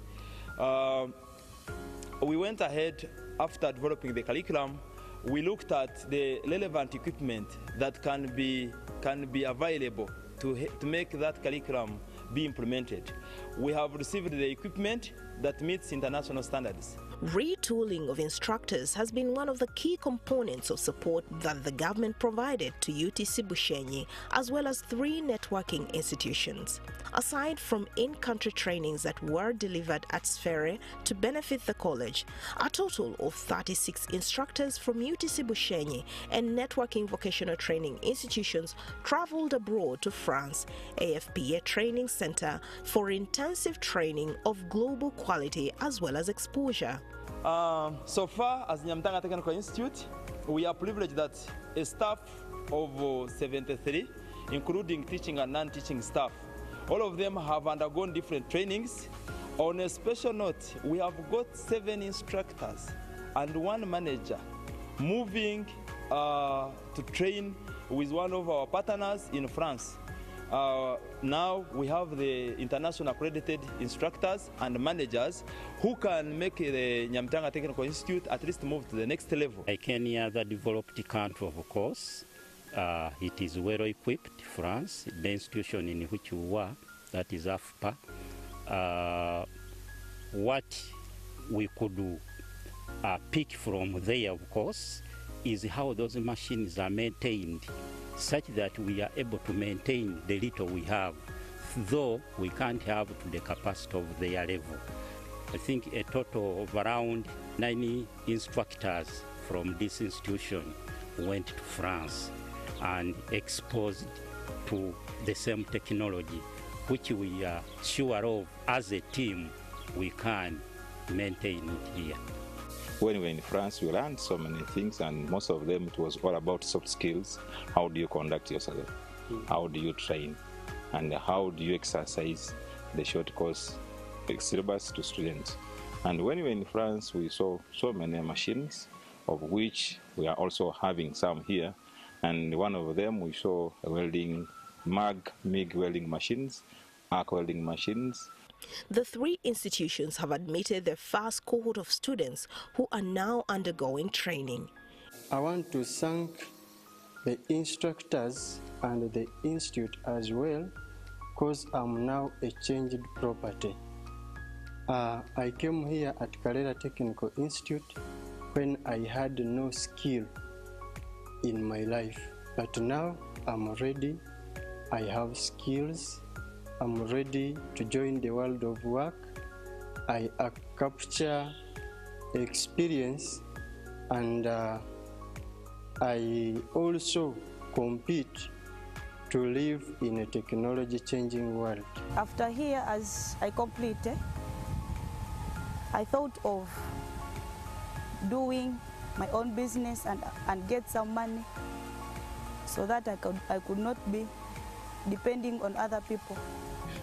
We went ahead after developing the curriculum. We looked at the relevant equipment that can be available to make that curriculum be implemented. We have received the equipment that meets international standards. Retooling of instructors has been one of the key components of support that the government provided to UTC Bushenyi, as well as 3 networking institutions. Aside from in-country trainings that were delivered at Sfere to benefit the college, a total of 36 instructors from UTC Bushenyi and networking vocational training institutions traveled abroad to France, AFPA Training Center, for intensive training of global quality as well as exposure. So far, as Nyamitanga Technical Institute, we are privileged that a staff of 73, including teaching and non-teaching staff, all of them have undergone different trainings. On a special note, we have got 7 instructors and 1 manager moving to train with one of our partners in France. Now we have the international accredited instructors and managers who can make the Nyamitanga Technical Institute at least move to the next level. Like any other developed country, of course, it is well equipped. France, the institution in which we were, that is AFPA. What we could pick from there, of course, is how those machines are maintained, such that we are able to maintain the little we have, though we can't have to the capacity of their level. I think a total of around 90 instructors from this institution went to France and exposed to the same technology, which we are sure of as a team we can maintain it here. When we were in France, we learned so many things, and most of them it was all about soft skills. How do you conduct yourself? How do you train? And how do you exercise the short course syllabus to students? And when we were in France, we saw so many machines, of which we are also having some here. And one of them we saw a welding, MIG welding machines, arc welding machines. The 3 institutions have admitted their first cohort of students who are now undergoing training. I want to thank the instructors and the institute as well, because I'm now a changed property. I came here at Karera Technical Institute when I had no skill in my life, but now I'm ready I have skills. I'm ready to join the world of work. I capture experience, and I also compete to live in a technology-changing world. After here, as I completed, I thought of doing my own business and get some money so that I could not be depending on other people.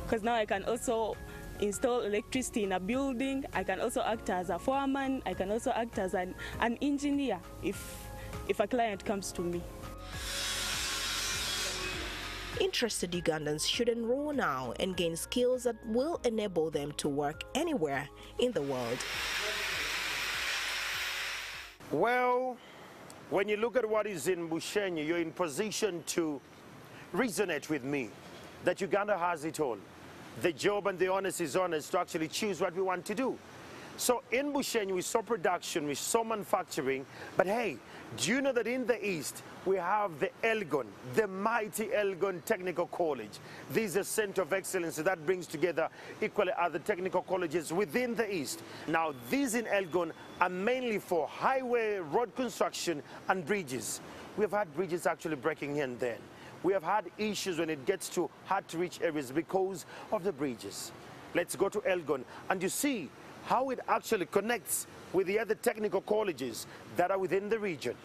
Because now I can also install electricity in a building, I can also act as a foreman, I can also act as an engineer if a client comes to me. Interested Ugandans should enroll now and gain skills that will enable them to work anywhere in the world. Well, when you look at what is in Bushenyi, you're in position to resonate with me that Uganda has it all. The job and the onus is on us to actually choose what we want to do. So in Bushenyi, we saw production, we saw manufacturing, but hey, do you know that in the East, we have the Elgon, the mighty Elgon Technical College. This is a center of excellence that brings together equally other technical colleges within the East. Now, these in Elgon are mainly for highway, road construction, and bridges. We've had bridges actually breaking here and there. We have had issues when it gets to hard-to-reach areas because of the bridges. Let's go to Elgon, and you see how it actually connects with the other technical colleges that are within the region.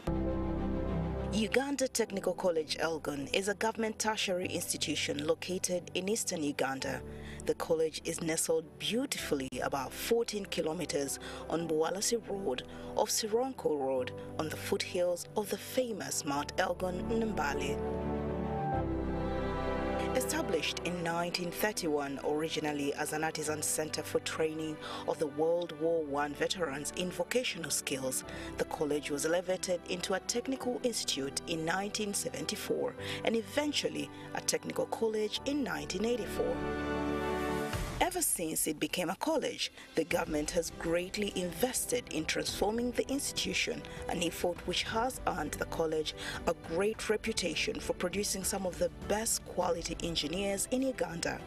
Uganda Technical College Elgon is a government tertiary institution located in eastern Uganda. The college is nestled beautifully about 14 kilometers on Buwalasi Road off Sironko Road on the foothills of the famous Mount Elgon Mbale. Established in 1931 originally as an artisan center for training of the World War I veterans in vocational skills, the college was elevated into a technical institute in 1974 and eventually a technical college in 1984. Ever since it became a college, the government has greatly invested in transforming the institution, an effort which has earned the college a great reputation for producing some of the best quality engineers in Uganda.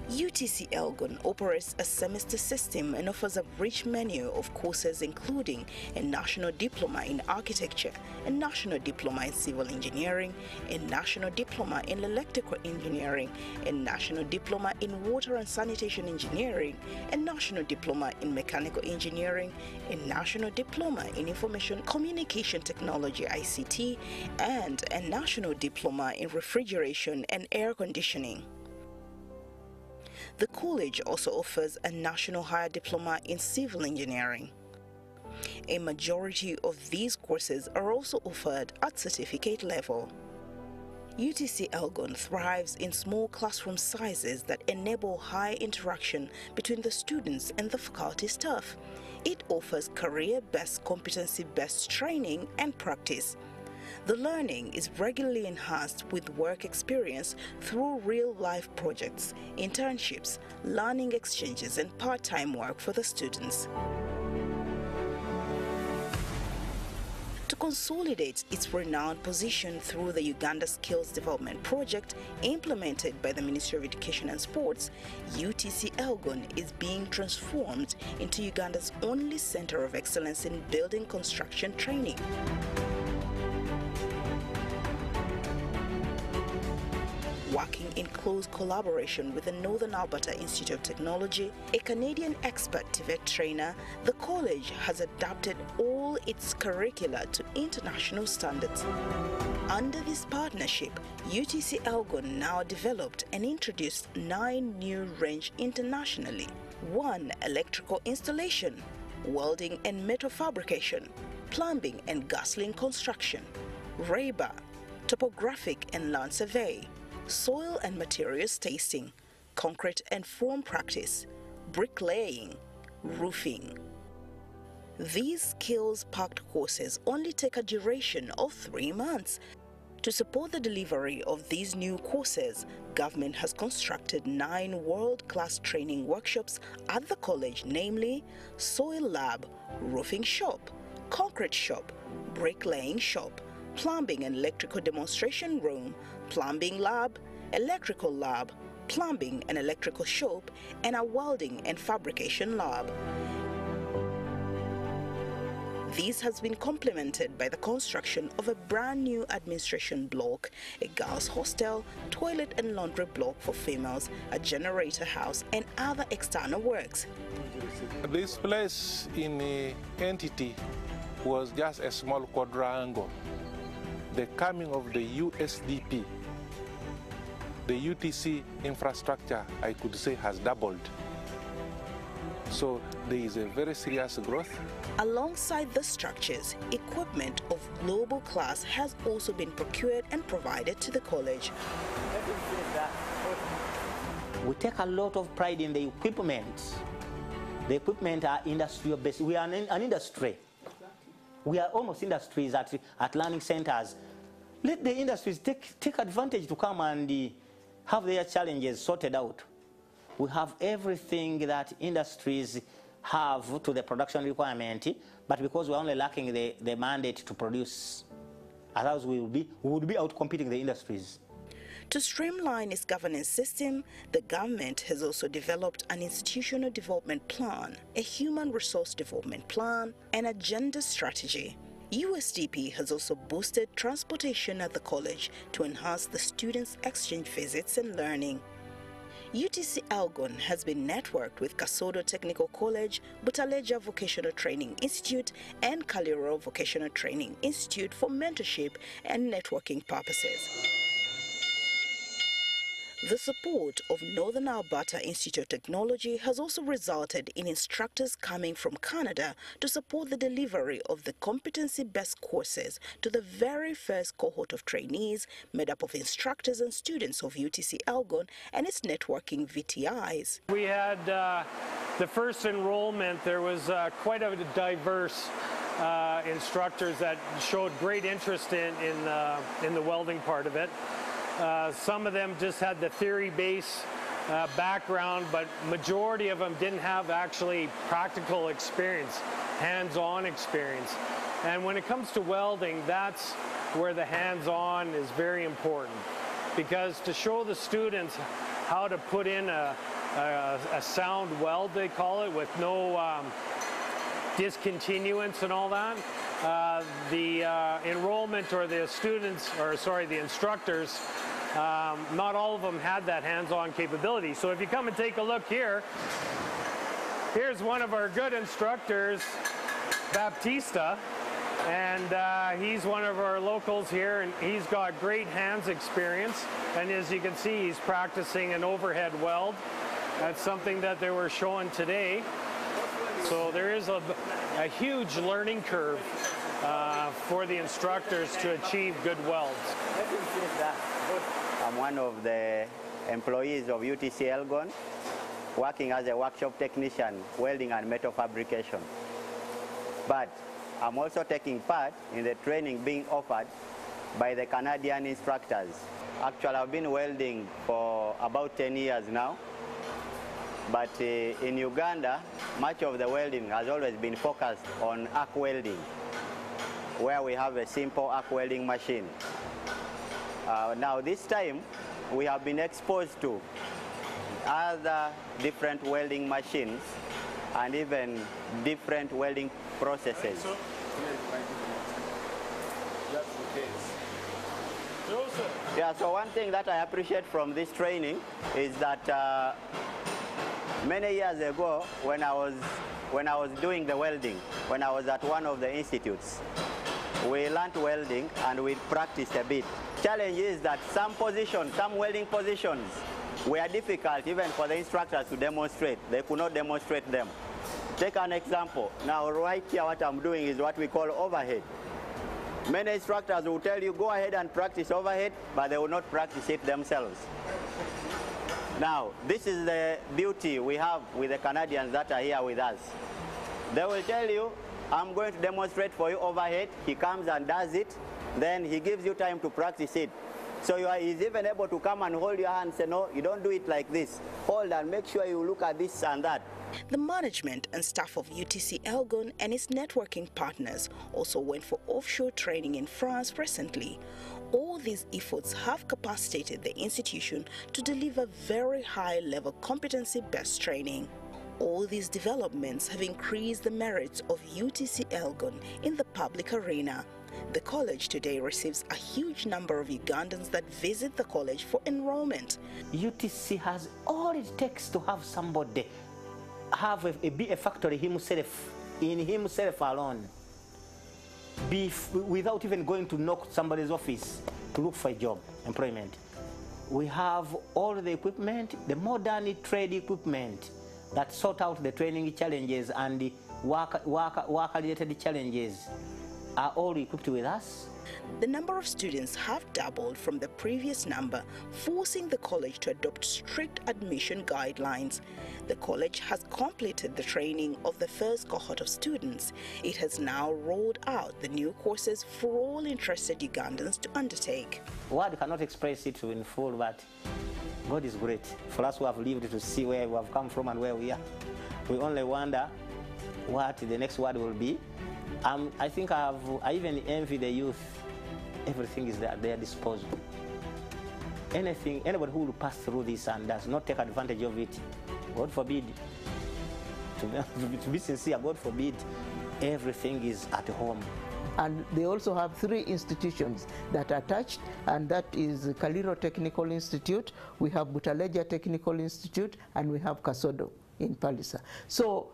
UTC Elgon operates a semester system and offers a rich menu of courses including a National Diploma in Architecture, a National Diploma in Civil Engineering, a National Diploma in Electrical Engineering, a National Diploma in Water and Sanitation Engineering, a National Diploma in Mechanical Engineering, a National Diploma in Information Communication Technology ICT, and a National Diploma in Refrigeration and Air Conditioning. The college also offers a National Higher Diploma in Civil Engineering. A majority of these courses are also offered at certificate level. UTC Elgon thrives in small classroom sizes that enable high interaction between the students and the faculty staff. It offers career-based, competency-based training and practice. The learning is regularly enhanced with work experience through real-life projects, internships, learning exchanges, and part-time work for the students. To consolidate its renowned position through the Uganda Skills Development Project implemented by the Ministry of Education and Sports, UTC Elgon is being transformed into Uganda's only center of excellence in building construction training. Working in close collaboration with the Northern Alberta Institute of Technology, a Canadian expert TVET trainer, the college has adapted all its curricula to international standards. Under this partnership, UTC Elgon now developed and introduced 9 new ranges internationally. 1. Electrical installation, welding and metal fabrication, plumbing and gas-line construction, RABA, topographic and land survey, soil and materials testing, concrete and form practice, bricklaying, roofing. These skills-packed courses only take a duration of 3 months. To support the delivery of these new courses, government has constructed 9 world-class training workshops at the college, namely soil lab, roofing shop, concrete shop, bricklaying shop, plumbing and electrical demonstration room, plumbing lab, electrical lab, plumbing and electrical shop, and a welding and fabrication lab. This has been complemented by the construction of a brand new administration block, a girls' hostel, toilet and laundry block for females, a generator house, and other external works. This place in the entity was just a small quadrangle. The coming of the USDP, the UTC infrastructure, I could say, has doubled. So there is a very serious growth. Alongside the structures, equipment of global class has also been procured and provided to the college. We take a lot of pride in the equipment. The equipment are industrial based. We are an industry. We are almost industries at learning centers. Let the industries take advantage to come and have their challenges sorted out. We have everything that industries have to the production requirement, but because we're only lacking the mandate to produce, otherwise we would be outcompeting the industries. To streamline its governance system, the government has also developed an institutional development plan, a human resource development plan, and a gender strategy. USDP has also boosted transportation at the college to enhance the students' exchange visits and learning. UTC Elgon has been networked with Kasodo Technical College, Butaleja Vocational Training Institute, and Kaliro Vocational Training Institute for mentorship and networking purposes. The support of Northern Alberta Institute of Technology has also resulted in instructors coming from Canada to support the delivery of the competency-based courses to the very first cohort of trainees made up of instructors and students of UTC Elgon and its networking VTIs. We had the first enrollment. There was quite a diverse instructors that showed great interest in the welding part of it. Some of them just had the theory-based background, but majority of them didn't have actually practical experience, hands-on experience. And when it comes to welding, that's where the hands-on is very important, because to show the students how to put in a sound weld, they call it, with no discontinuance and all that, the enrollment or the students, or sorry, the instructors, not all of them had that hands-on capability. So if you come and take a look here, here's one of our good instructors, Baptista, and he's one of our locals here, and he's got great hands experience. And as you can see, he's practicing an overhead weld. That's something that they were showing today. So there is a huge learning curve for the instructors to achieve good welds. I'm one of the employees of UTC Elgon, working as a workshop technician, welding and metal fabrication. But I'm also taking part in the training being offered by the Canadian instructors. Actually, I've been welding for about 10 years now. But in Uganda, much of the welding has always been focused on arc welding, where we have a simple arc welding machine. Now this time, we have been exposed to other different welding machines and even different welding processes. Yeah, so one thing that I appreciate from this training is that many years ago, when I was doing the welding, when I was at one of the institutes, we learned welding and we practiced a bit. Challenge is that some welding positions were difficult even for the instructors to demonstrate. They could not demonstrate them. Take an example. Now right here what I'm doing is what we call overhead. Many instructors will tell you go ahead and practice overhead, but they will not practice it themselves. Now, this is the beauty we have with the Canadians that are here with us. They will tell you, I'm going to demonstrate for you overhead. He comes and does it. Then he gives you time to practice it. So he's even able to come and hold your hand and say, no, you don't do it like this. Hold and make sure you look at this and that. The management and staff of UTC Elgon and its networking partners also went for offshore training in France recently. All these efforts have capacitated the institution to deliver very high-level competency-based training. All these developments have increased the merits of UTC Elgon in the public arena. The college today receives a huge number of Ugandans that visit the college for enrollment. UTC has all it takes to have somebody be a factory himself, in himself alone, without even going to knock somebody's office to look for a job, employment. We have all the equipment, the modern trade equipment that sort out the training challenges and the work-related challenges are all equipped with us. The number of students have doubled from the previous number, forcing the college to adopt strict admission guidelines. The college has completed the training of the first cohort of students. It has now rolled out the new courses for all interested Ugandans to undertake. Word cannot express it in full, but God is great. For us who have lived to see where we have come from and where we are, we only wonder what the next word will be. I think I even envy the youth. Everything is at their disposal. Anybody who will pass through this and does not take advantage of it, God forbid, to be sincere, God forbid, everything is at home. And they also have 3 institutions that are attached, and that is Kaliro Technical Institute, we have Butaleja Technical Institute, and we have Kasodo in Palisa. So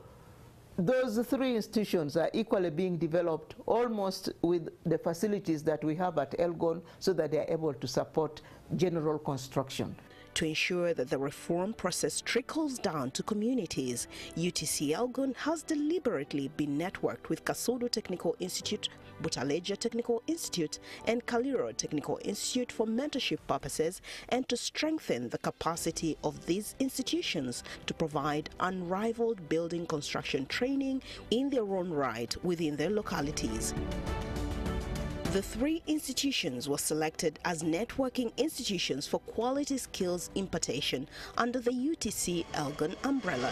those 3 institutions are equally being developed almost with the facilities that we have at Elgon, so that they are able to support general construction. To ensure that the reform process trickles down to communities, UTC Elgon has deliberately been networked with Kasodo Technical Institute, Butaleja Technical Institute, and Kaliro Technical Institute for mentorship purposes and to strengthen the capacity of these institutions to provide unrivaled building construction training in their own right within their localities. The 3 institutions were selected as networking institutions for quality skills impartation under the UTC Elgon umbrella.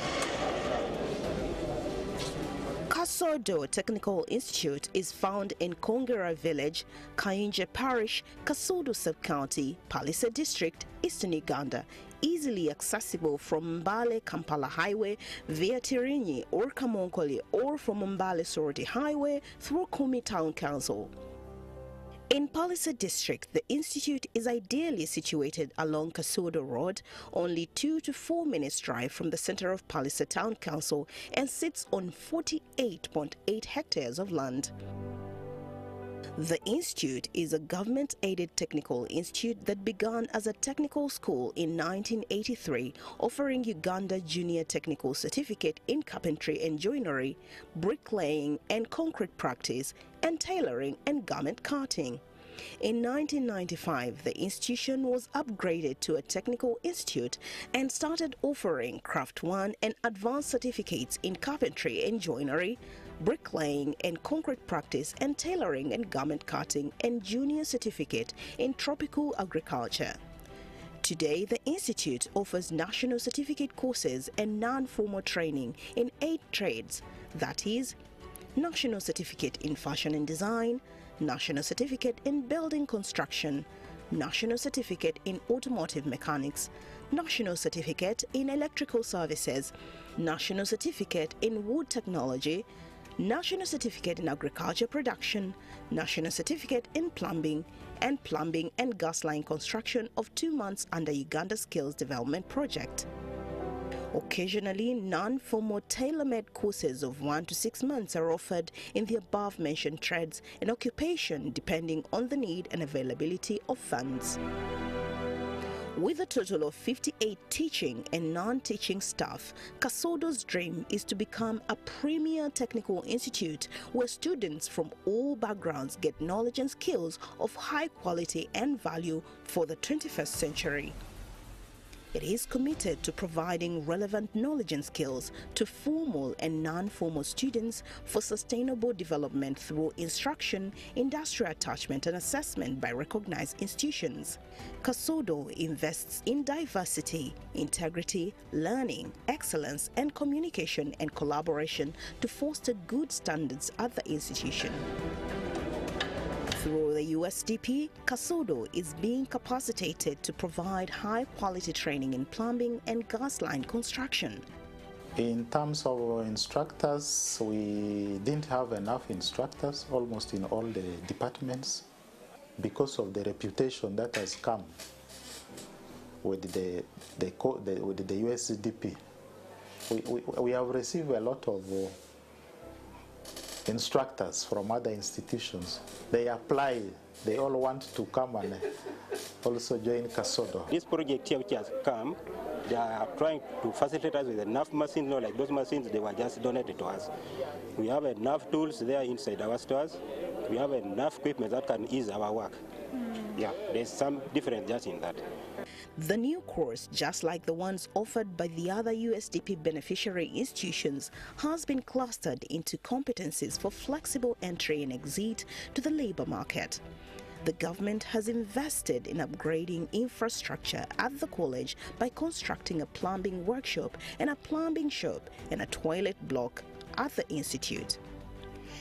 Kasodo Technical Institute is found in Kongera Village, Kayinja Parish, Kasodo Sub-County, Palisa District, Eastern Uganda, easily accessible from Mbale-Kampala Highway via Tirinyi or Kamonkoli, or from Mbale-Soroti Highway through Kumi Town Council. In Palisa District, the institute is ideally situated along Kasodo Road, only 2 to 4 minutes drive from the center of Palisa Town Council, and sits on 48.8 hectares of land. The institute is a government-aided technical institute that began as a technical school in 1983, offering Uganda Junior Technical Certificate in Carpentry and Joinery, Bricklaying and Concrete Practice, and Tailoring and Garment Cutting. In 1995, the institution was upgraded to a technical institute and started offering Craft 1 and advanced certificates in Carpentry and Joinery, Bricklaying and Concrete Practice, and Tailoring and Garment Cutting, and Junior Certificate in Tropical Agriculture. Today, the institute offers national certificate courses and non-formal training in 8 trades, that is, National Certificate in Fashion and Design, National Certificate in Building Construction, National Certificate in Automotive Mechanics, National Certificate in Electrical Services, National Certificate in Wood Technology, National Certificate in Agriculture Production, National Certificate in Plumbing, and Plumbing and Gas Line Construction of 2 months under Uganda Skills Development Project. Occasionally, non-formal tailor-made courses of 1 to 6 months are offered in the above-mentioned trades and occupation depending on the need and availability of funds. With a total of 58 teaching and non-teaching staff, Kasodo's dream is to become a premier technical institute where students from all backgrounds get knowledge and skills of high quality and value for the 21st century. It is committed to providing relevant knowledge and skills to formal and non-formal students for sustainable development through instruction, industrial attachment and assessment by recognized institutions. CASODO invests in diversity, integrity, learning, excellence and communication and collaboration to foster good standards at the institution. Through the USDP, CASODO is being capacitated to provide high-quality training in plumbing and gas line construction. In terms of instructors, we didn't have enough instructors almost in all the departments because of the reputation that has come with the USDP. We have received a lot of instructors from other institutions. They apply, they all want to come and also join CASODO. This project here which has come, they are trying to facilitate us with enough machines, not like those machines, they were just donated to us. We have enough tools there inside our stores. We have enough equipment that can ease our work. Yeah, there's some difference just in that. The new course, just like the ones offered by the other USDP beneficiary institutions, has been clustered into competencies for flexible entry and exit to the labor market. The government has invested in upgrading infrastructure at the college by constructing a plumbing workshop and a plumbing shop and a toilet block at the institute.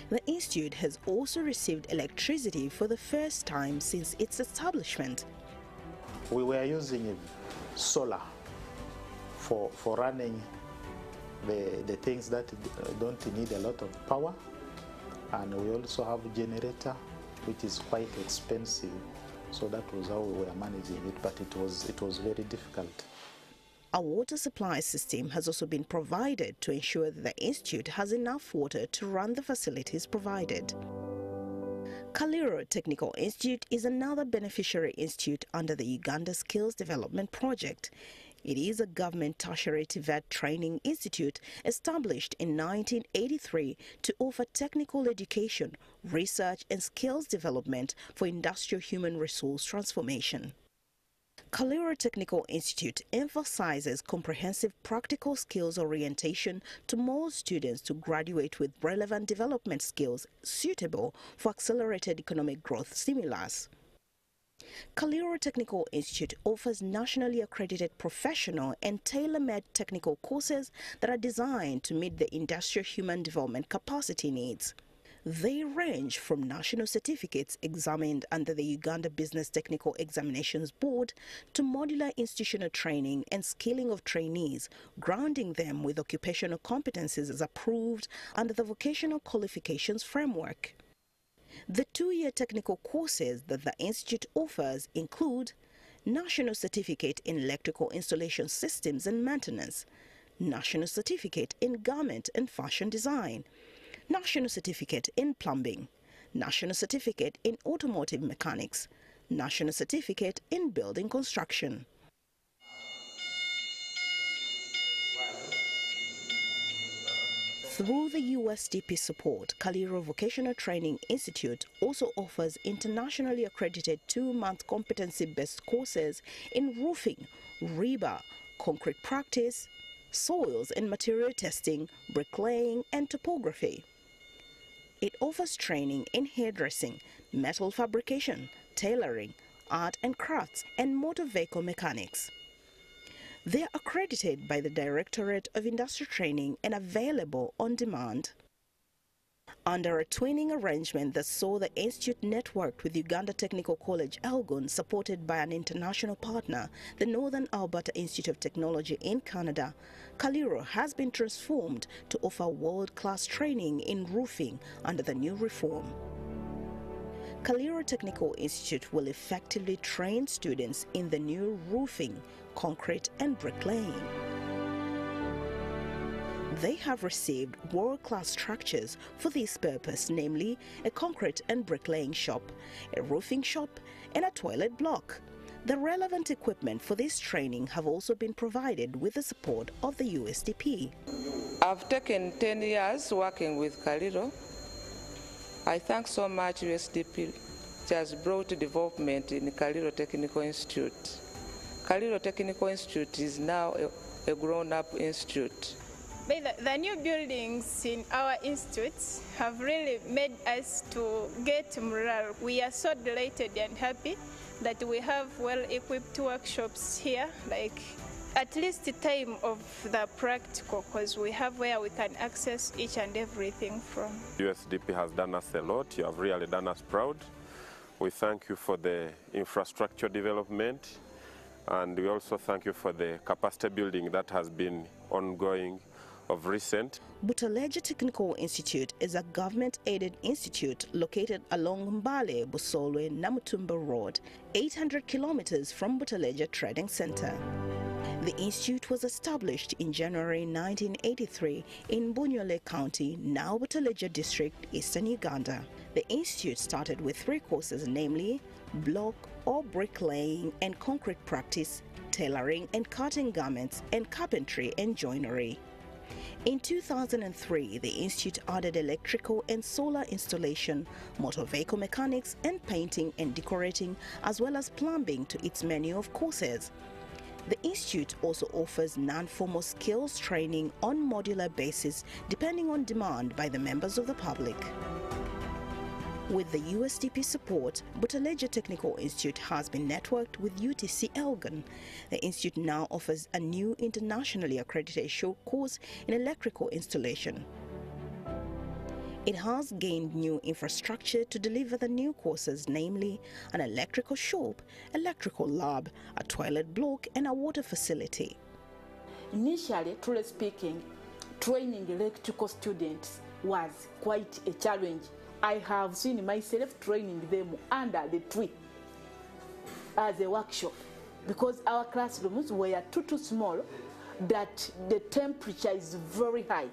The institute has also received electricity for the first time since its establishment. We were using solar for running the things that don't need a lot of power, and we also have a generator which is quite expensive, so that was how we were managing it, but it was very difficult. A water supply system has also been provided to ensure that the institute has enough water to run the facilities provided. Kaliro Technical Institute is another beneficiary institute under the Uganda Skills Development Project. It is a government tertiary TVET training institute established in 1983 to offer technical education, research and skills development for industrial human resource transformation. Kaliro Technical Institute emphasizes comprehensive practical skills orientation to mold students to graduate with relevant development skills suitable for accelerated economic growth stimulus. Kaliro Technical Institute offers nationally accredited professional and tailor-made technical courses that are designed to meet the industrial human development capacity needs. They range from national certificates examined under the Uganda Business Technical Examinations Board to modular institutional training and skilling of trainees, grounding them with occupational competencies as approved under the Vocational Qualifications Framework. The two-year technical courses that the institute offers include National Certificate in Electrical Installation Systems and Maintenance, National Certificate in Garment and Fashion Design, National Certificate in Plumbing, National Certificate in Automotive Mechanics, National Certificate in Building Construction. Through the USDP support, Kaliro Vocational Training Institute also offers internationally accredited 2-month competency-based courses in roofing, rebar, concrete practice, soils and material testing, bricklaying and topography. It offers training in hairdressing, metal fabrication, tailoring, art and crafts, and motor vehicle mechanics. They are accredited by the Directorate of Industrial Training and available on demand. Under a twinning arrangement that saw the institute networked with Uganda Technical College Elgon, supported by an international partner, the Northern Alberta Institute of Technology in Canada, Kaliro has been transformed to offer world-class training in roofing under the new reform. Kaliro Technical Institute will effectively train students in the new roofing, concrete and bricklaying. They have received world-class structures for this purpose, namely a concrete and bricklaying shop, a roofing shop, and a toilet block. The relevant equipment for this training have also been provided with the support of the USDP. I've taken 10 years working with Kaliro. I thank so much USDP. It has brought development in Kaliro Technical Institute. Kaliro Technical Institute is now a grown-up institute. The new buildings in our institutes have really made us to get morale. We are so delighted and happy that we have well-equipped workshops here, like at least the time of the practical, because we have where we can access each and everything from. USDP has done us a lot. You have really done us proud. We thank you for the infrastructure development, and we also thank you for the capacity building that has been ongoing of recent. Butaleja Technical Institute is a government-aided institute located along Mbale, Busolwe, Namutumba Road, 800 kilometers from Butaleja Trading Center. The institute was established in January 1983 in Bunyole County, now Butaleja District, Eastern Uganda. The institute started with 3 courses, namely block or bricklaying and concrete practice, tailoring and cutting garments, and carpentry and joinery. In 2003, the institute added electrical and solar installation, motor vehicle mechanics, and painting and decorating, as well as plumbing to its menu of courses. The institute also offers non-formal skills training on modular basis, depending on demand by the members of the public. With the USDP support, Butaleja Technical Institute has been networked with UTC Elgin. The institute now offers a new internationally accredited short course in electrical installation. It has gained new infrastructure to deliver the new courses, namely an electrical shop, electrical lab, a toilet block, and a water facility. Initially, truly speaking, training electrical students was quite a challenge. I have seen myself training them under the tree as a workshop because our classrooms were too small, that the temperature is very high.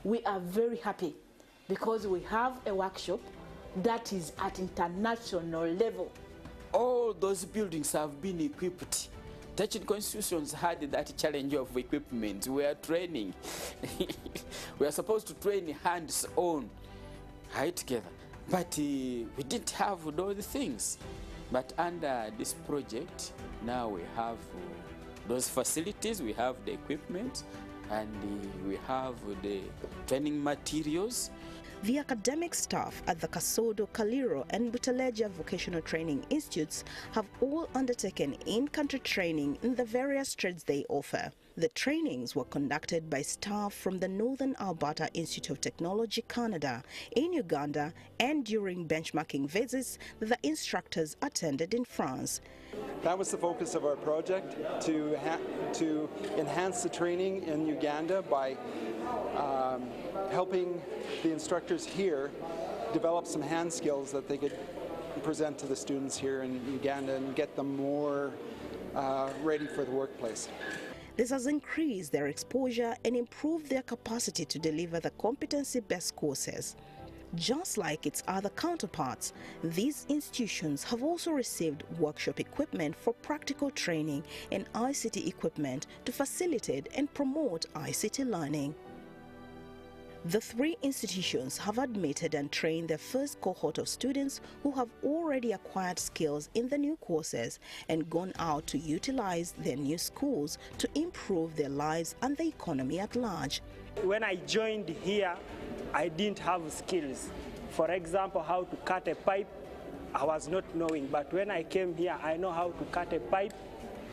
We are very happy because we have a workshop that is at international level. All those buildings have been equipped. Technical institutions had that challenge of equipment. We are training. We are supposed to train hands-on. Together, but we didn't have those things. But under this project, now we have those facilities, we have the equipment, and we have the training materials. The academic staff at the Kasodo, Kaliro, and Butaleja Vocational Training Institutes have all undertaken in-country training in the various trades they offer. The trainings were conducted by staff from the Northern Alberta Institute of Technology, Canada, in Uganda, and during benchmarking visits that the instructors attended in France. That was the focus of our project, to enhance the training in Uganda by helping the instructors here develop some hand skills that they could present to the students here in Uganda and get them more ready for the workplace. This has increased their exposure and improved their capacity to deliver the competency-based courses. Just like its other counterparts, these institutions have also received workshop equipment for practical training and ICT equipment to facilitate and promote ICT learning. The 3 institutions have admitted and trained their first cohort of students who have already acquired skills in the new courses and gone out to utilize their new schools to improve their lives and the economy at large. When I joined here, I didn't have skills. For example, how to cut a pipe, I was not knowing. But when I came here, I know how to cut a pipe.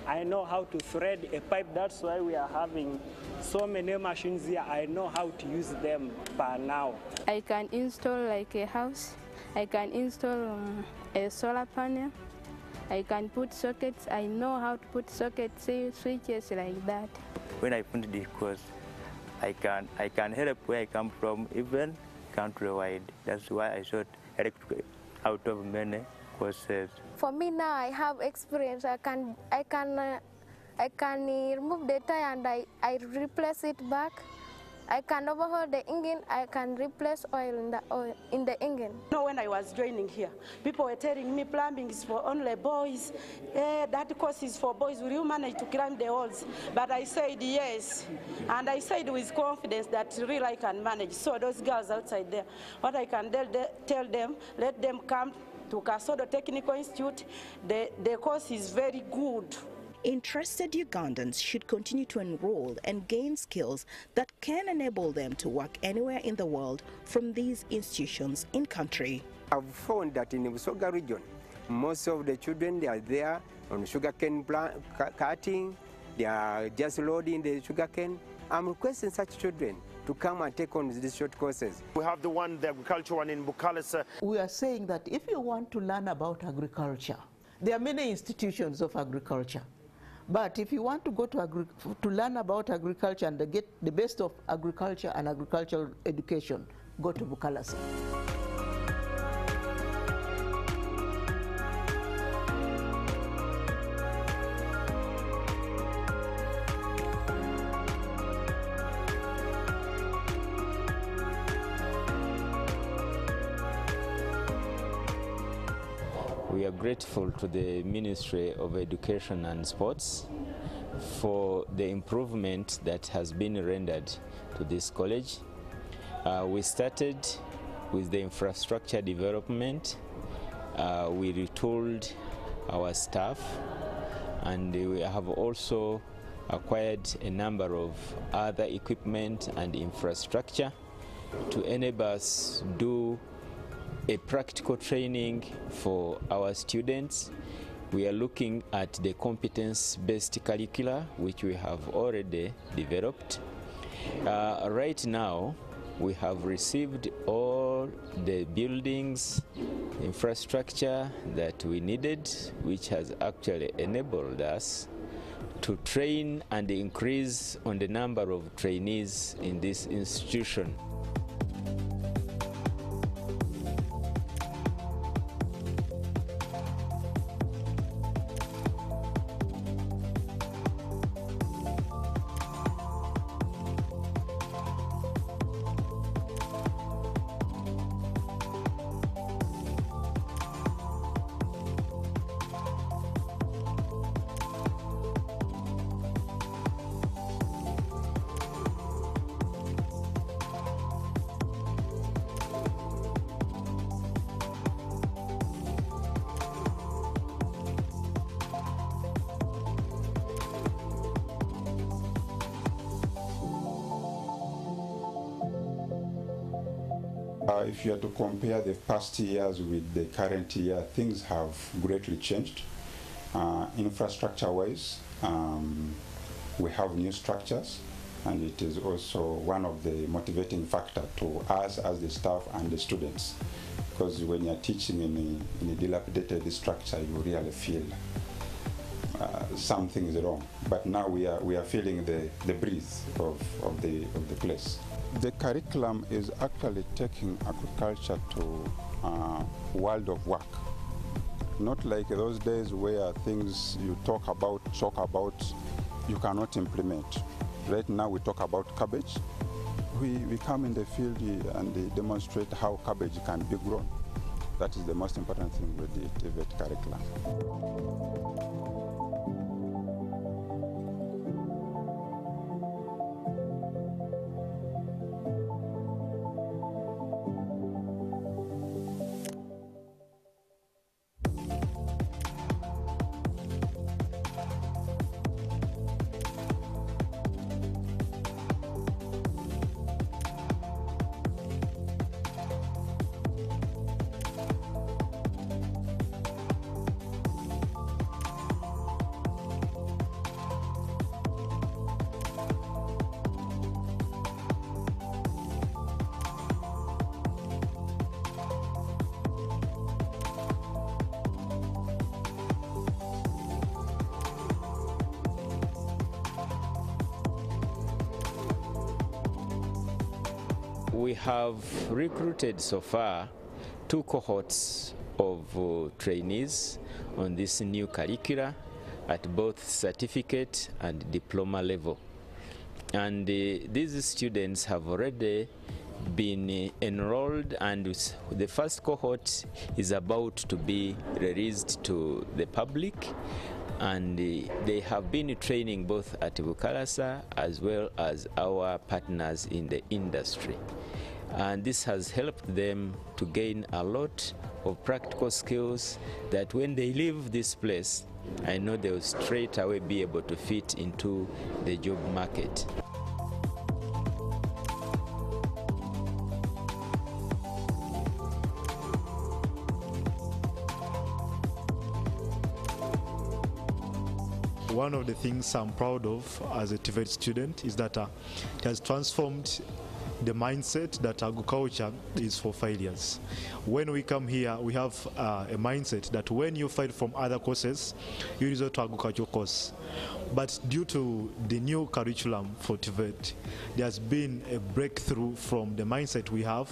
I know how to thread a pipe. That's why we are having so many machines here. I know how to use them by now. I can install like a house. I can install a solar panel. I can put sockets. I know how to put sockets, switches like that. When I finished the course, I can help where I come from, even countrywide. That's why I sought electrical out of many courses. For me now, I have experience. I can remove the tire and I replace it back. I can overhaul the engine. I can replace oil in the engine. When I was joining here, people were telling me plumbing is for only boys. That course is for boys. Will you manage to climb the walls? But I said yes, and I said with confidence that really I can manage. So those girls outside there, what I can tell them, let them come to Kasodo Technical Institute. The course is very good. Interested Ugandans should continue to enroll and gain skills that can enable them to work anywhere in the world from these institutions in country. I've found that in the Busoga region, most of the children, they are there on sugarcane cutting, they are just loading the sugarcane. I'm requesting such children to come and take on these short courses. We have the agriculture one in Bukalasa. We are saying that if you want to learn about agriculture, there are many institutions of agriculture. But if you want to go to learn about agriculture and get the best of agriculture and agricultural education, go to Bukalasa. We are grateful to the Ministry of Education and Sports for the improvement that has been rendered to this college. We started with the infrastructure development. We retooled our staff, and we have also acquired a number of other equipment and infrastructure to enable us do a practical training for our students. We are looking at the competence-based curricula, which we have already developed. Right now, we have received all the buildings, infrastructure that we needed, which has actually enabled us to train and increase on the number of trainees in this institution. If you are to compare the past years with the current year, things have greatly changed. Infrastructure-wise, we have new structures, and it is also one of the motivating factors to us as the staff and the students, because when you are teaching in a dilapidated structure, you really feel something is wrong. But now we are feeling the breeze of the place. The curriculum is actually taking agriculture to world of work. Not like those days where things you talk about, you cannot implement. Right now we talk about cabbage. We come in the field and demonstrate how cabbage can be grown. That is the most important thing with the TVET curriculum. We have recruited so far 2 cohorts of trainees on this new curricula at both certificate and diploma level. And these students have already been enrolled, and the first cohort is about to be released to the public, and they have been training both at Bukalasa as well as our partners in the industry. And this has helped them to gain a lot of practical skills that when they leave this place, I know they will straight away be able to fit into the job market. One of the things I'm proud of as a TVET student is that it has transformed the mindset that agriculture is for failures. When we come here, we have a mindset that when you fail from other courses, you resort to agricultural course. But due to the new curriculum for TVET, there has been a breakthrough from the mindset we have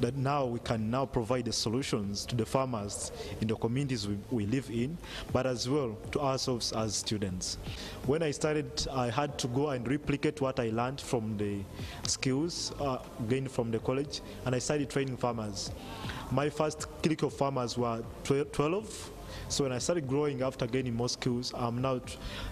that now we can now provide the solutions to the farmers in the communities we live in, but as well to ourselves as students. When I started, I had to go and replicate what I learned from the skills gained from the college, and I started training farmers. My first clique of farmers were 12. So when I started growing after gaining more skills, I'm now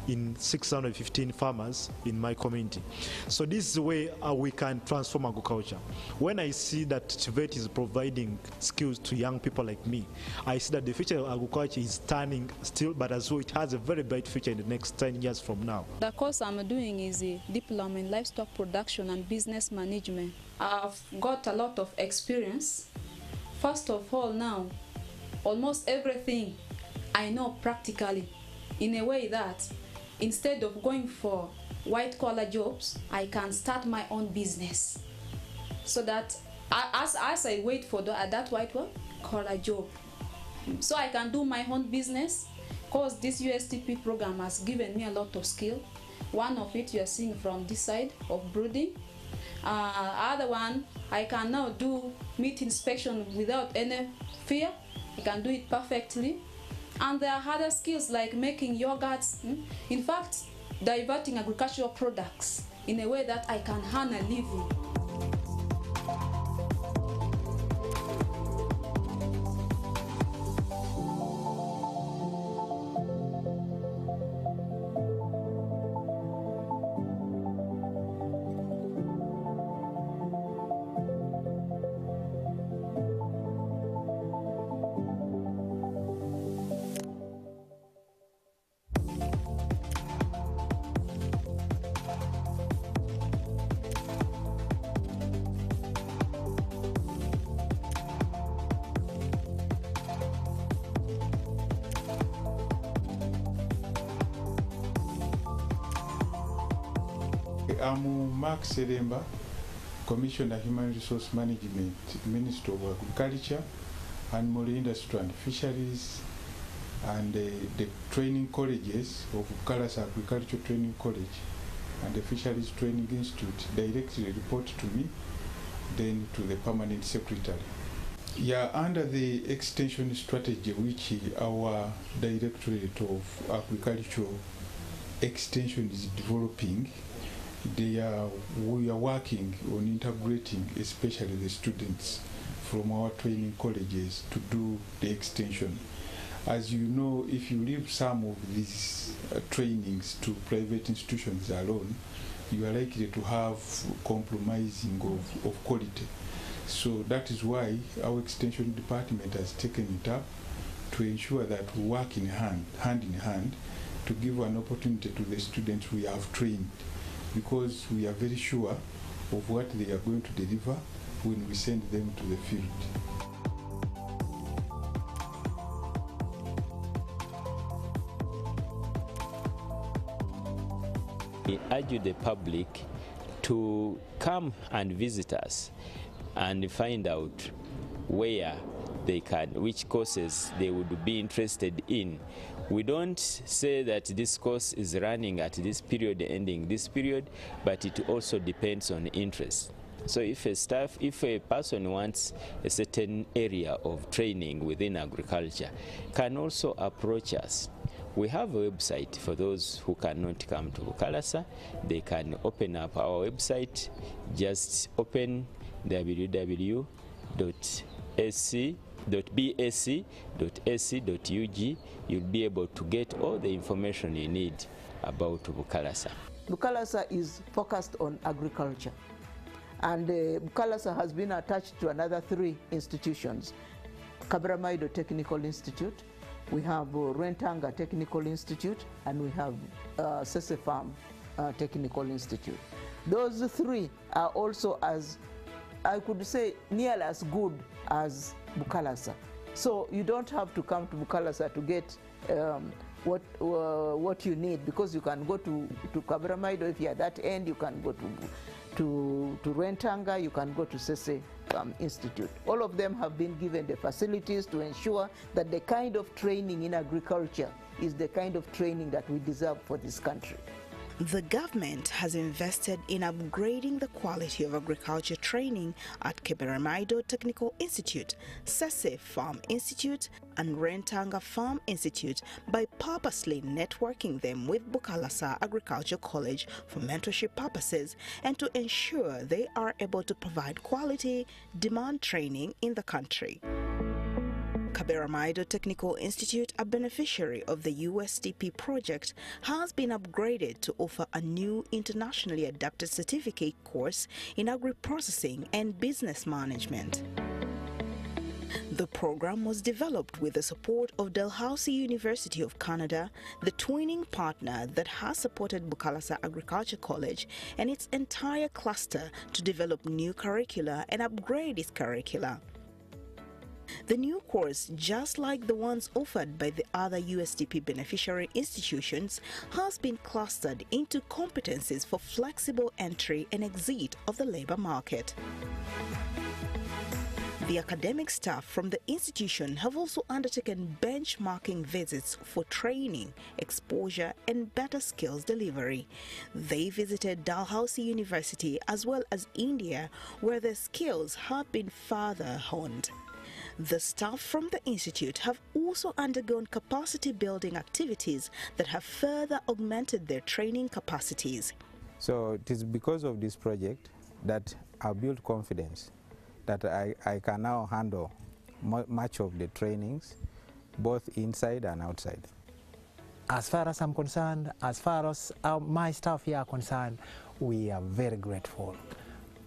in 615 farmers in my community. So this is the way we can transform agriculture. When I see that TVET is providing skills to young people like me, I see that the future of agriculture is turning still, but as well it has a very bright future in the next 10 years from now. The course I'm doing is a diploma in livestock production and business management. I've got a lot of experience. First of all, now, almost everything I know practically, in a way that instead of going for white-collar jobs, I can start my own business. So that as I wait for that white-collar job, so I can do my own business, because this USTP program has given me a lot of skill. One of it you are seeing from this side of brooding. Other one, I can now do meat inspection without any fear. I can do it perfectly. And there are other skills like making yogurts, in fact, diverting agricultural products in a way that I can earn a living. I'm Mark Seremba, Commissioner Human Resource Management, Minister of Agriculture, Animal Industry and Fisheries, and the training colleges of Bukalasa Agricultural Training College and the Fisheries Training Institute directly report to me, then to the Permanent Secretary. Yeah, under the extension strategy which our Directorate of Agricultural Extension is developing, we are working on integrating especially the students from our training colleges to do the extension. As you know, if you leave some of these trainings to private institutions alone, you are likely to have compromising of quality. So that is why our extension department has taken it up to ensure that we work in hand in hand, to give an opportunity to the students we have trained, because we are very sure of what they are going to deliver when we send them to the field. We urge the public to come and visit us and find out where they can, which courses they would be interested in. We don't say that this course is running at this period, ending this period, but it also depends on interest. So if a person wants a certain area of training within agriculture, can also approach us. We have a website for those who cannot come to Bukalasa. They can open up our website. Just open www.bsc.ac.ug. You'll be able to get all the information you need about Bukalasa. Bukalasa is focused on agriculture, and Bukalasa has been attached to another 3 institutions: Kabramaido Technical Institute, We have Rentanga Technical Institute, and we have Sese Farm Technical Institute. Those three are also, as I could say, nearly as good as Bukalasa. So you don't have to come to Bukalasa to get what you need, because you can go to Kabaramaido. If you're at that end, you can go to Rentanga, you can go to Sese Institute. All of them have been given the facilities to ensure that the kind of training in agriculture is the kind of training that we deserve for this country. The government has invested in upgrading the quality of agriculture training at Keberamaido Technical Institute, Sese Farm Institute, and Rentanga Farm Institute by purposely networking them with Bukalasa Agriculture College for mentorship purposes and to ensure they are able to provide quality, demand training in the country. Keberamaido Technical Institute, a beneficiary of the USDP project, has been upgraded to offer a new internationally adapted certificate course in agri-processing and business management. The program was developed with the support of Dalhousie University of Canada, the twinning partner that has supported Bukalasa Agriculture College and its entire cluster to develop new curricula and upgrade its curricula. The new course, just like the ones offered by the other USDP beneficiary institutions, has been clustered into competencies for flexible entry and exit of the labor market. The academic staff from the institution have also undertaken benchmarking visits for training, exposure, and better skills delivery. They visited Dalhousie University as well as India, where their skills have been further honed. The staff from the institute have also undergone capacity building activities that have further augmented their training capacities. So it is because of this project that I built confidence that I can now handle much of the trainings, both inside and outside. As far as I'm concerned, as far as my staff here are concerned, we are very grateful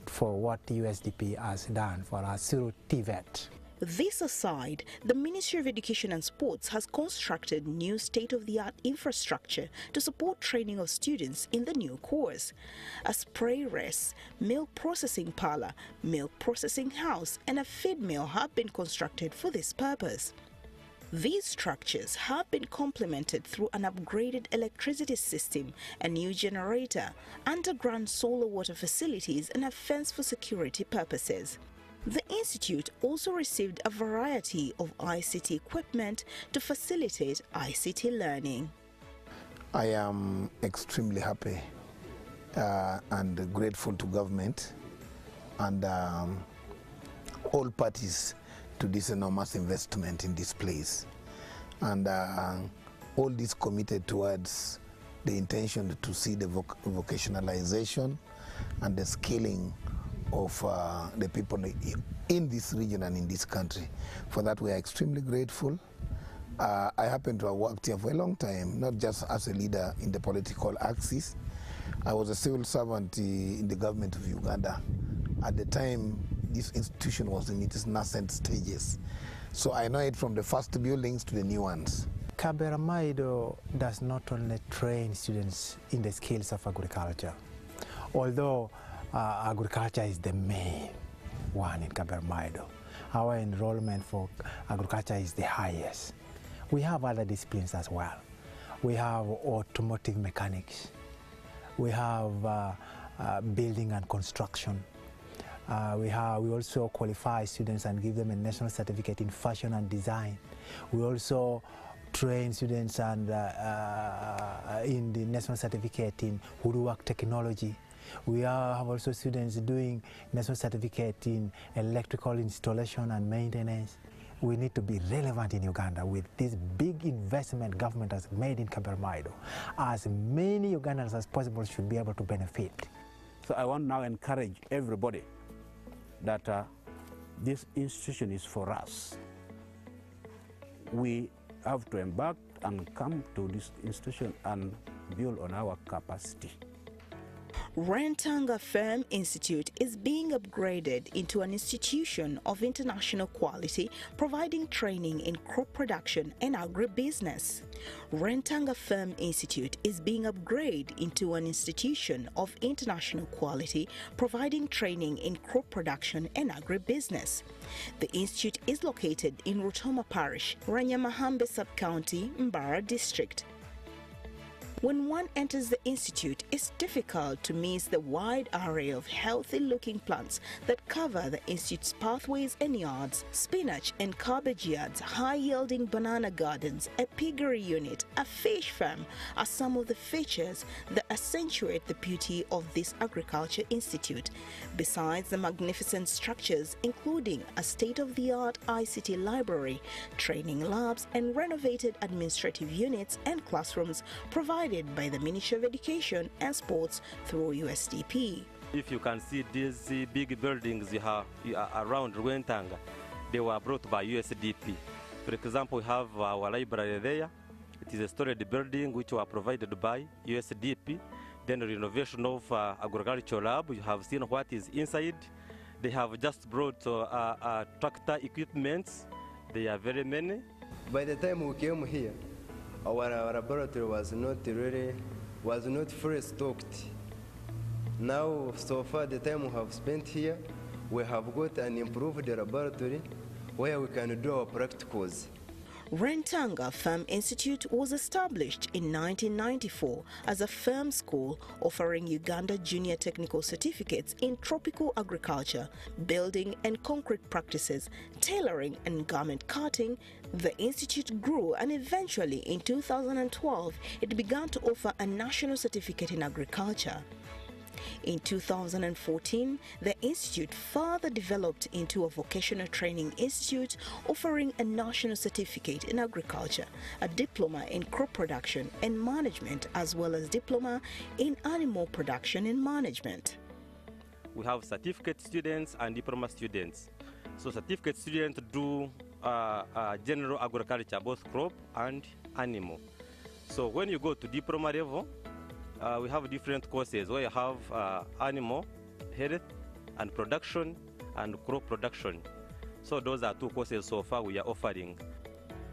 for what USDP has done for us through TVET. This aside, the Ministry of Education and Sports has constructed new state-of-the-art infrastructure to support training of students in the new course. A spray press, milk processing parlor, milk processing house, and a feed mill have been constructed for this purpose. These structures have been complemented through an upgraded electricity system, a new generator, underground solar water facilities, and a fence for security purposes. The institute also received a variety of ICT equipment to facilitate ICT learning. I am extremely happy and grateful to government and all parties to this enormous investment in this place. And all this committed towards the intention to see the vocationalization and the skilling of the people in this region and in this country. For that we are extremely grateful. I happen to have worked here for a long time, not just as a leader in the political axis. I was a civil servant in the government of Uganda. At the time, this institution was in its nascent stages. So I know it from the first buildings to the new ones. Keberamaido does not only train students in the skills of agriculture, although agriculture is the main one in Keberamaido. Our enrollment for agriculture is the highest. We have other disciplines as well. We have automotive mechanics. We have building and construction. We also qualify students and give them a national certificate in fashion and design. We also train students and in the national certificate in woodwork technology. We have also students doing national certificate in electrical installation and maintenance. We need to be relevant in Uganda with this big investment government has made in Keberamaido. As many Ugandans as possible should be able to benefit. So I want to now encourage everybody that this institution is for us. We have to embark and come to this institution and build on our capacity. Rentanga Firm Institute is being upgraded into an institution of international quality, providing training in crop production and agribusiness. Rentanga Firm Institute is being upgraded into an institution of international quality, providing training in crop production and agribusiness. The institute is located in Rutoma Parish, Ranyamahambe Sub-County, Mbara District. When one enters the institute, it's difficult to miss the wide array of healthy-looking plants that cover the institute's pathways and yards. Spinach and cabbage yards, high-yielding banana gardens, a piggery unit, a fish farm are some of the features that accentuate the beauty of this agriculture institute. Besides the magnificent structures, including a state-of-the-art ICT library, training labs, and renovated administrative units and classrooms provided by the Ministry of Education and Sports through USDP. If you can see these big buildings around Rwentanga, they were brought by USDP. For example, we have our library there. It is a storage building which were provided by USDP. Then the renovation of agricultural lab, you have seen what is inside. They have just brought tractor equipments. They are very many. By the time we came here, our laboratory was not fully stocked. Now, so far, the time we have spent here, we have got an improved laboratory where we can do our practicals. Rentanga Firm Institute was established in 1994 as a firm school offering Uganda junior technical certificates in tropical agriculture, building and concrete practices, tailoring and garment cutting. The institute grew and eventually in 2012 it began to offer a national certificate in agriculture. In 2014, the institute further developed into a vocational training institute offering a national certificate in agriculture, a diploma in crop production and management, as well as diploma in animal production and management. We have certificate students and diploma students. So certificate students do general agriculture, both crop and animal. So when you go to diploma level, we have different courses where you have animal health and production and crop production. So those are two courses so far we are offering.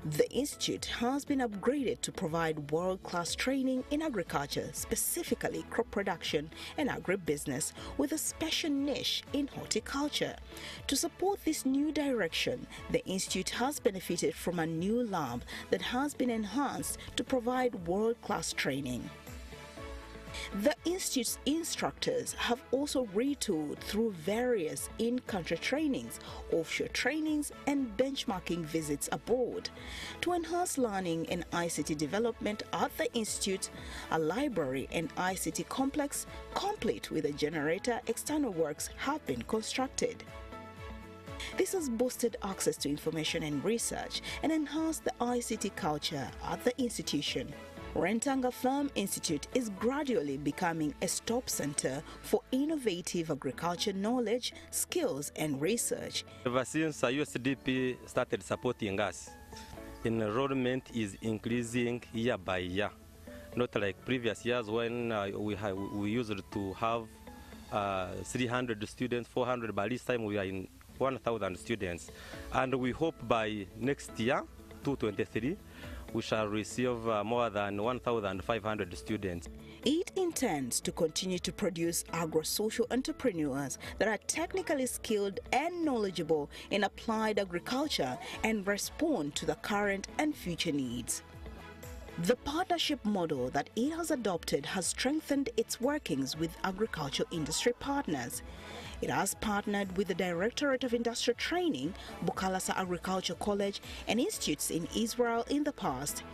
The institute has been upgraded to provide world-class training in agriculture, specifically crop production and agribusiness, with a special niche in horticulture. To support this new direction, the institute has benefited from a new lab that has been enhanced to provide world-class training. The institute's instructors have also retooled through various in-country trainings, offshore trainings, and benchmarking visits abroad. To enhance learning and ICT development at the institute, a library and ICT complex, complete with a generator, external works have been constructed. This has boosted access to information and research and enhanced the ICT culture at the institution. Rentanga Firm Institute is gradually becoming a stop center for innovative agriculture knowledge, skills, and research. Ever since USDP started supporting us, enrollment is increasing year by year. Not like previous years when we used to have 300 students, 400, but this time we are in 1,000 students. And we hope by next year, 2023, we shall receive more than 1,500 students. It intends to continue to produce agro-social entrepreneurs that are technically skilled and knowledgeable in applied agriculture and respond to the current and future needs. The partnership model that it has adopted has strengthened its workings with agriculture industry partners. It has partnered with the Directorate of Industrial Training, Bukalasa Agriculture College, and institutes in Israel in the past.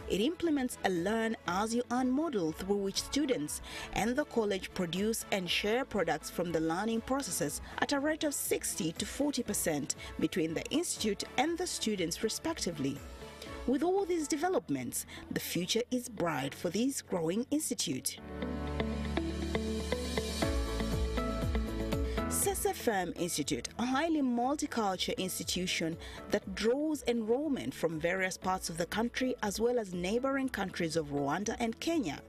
It implements a learn-as-you-earn model through which students and the college produce and share products from the learning processes at a rate of 60 to 40% between the institute and the students respectively. With all these developments, the future is bright for this growing institute. Sese Firm Institute, a highly multicultural institution that draws enrollment from various parts of the country as well as neighboring countries of Rwanda and Kenya.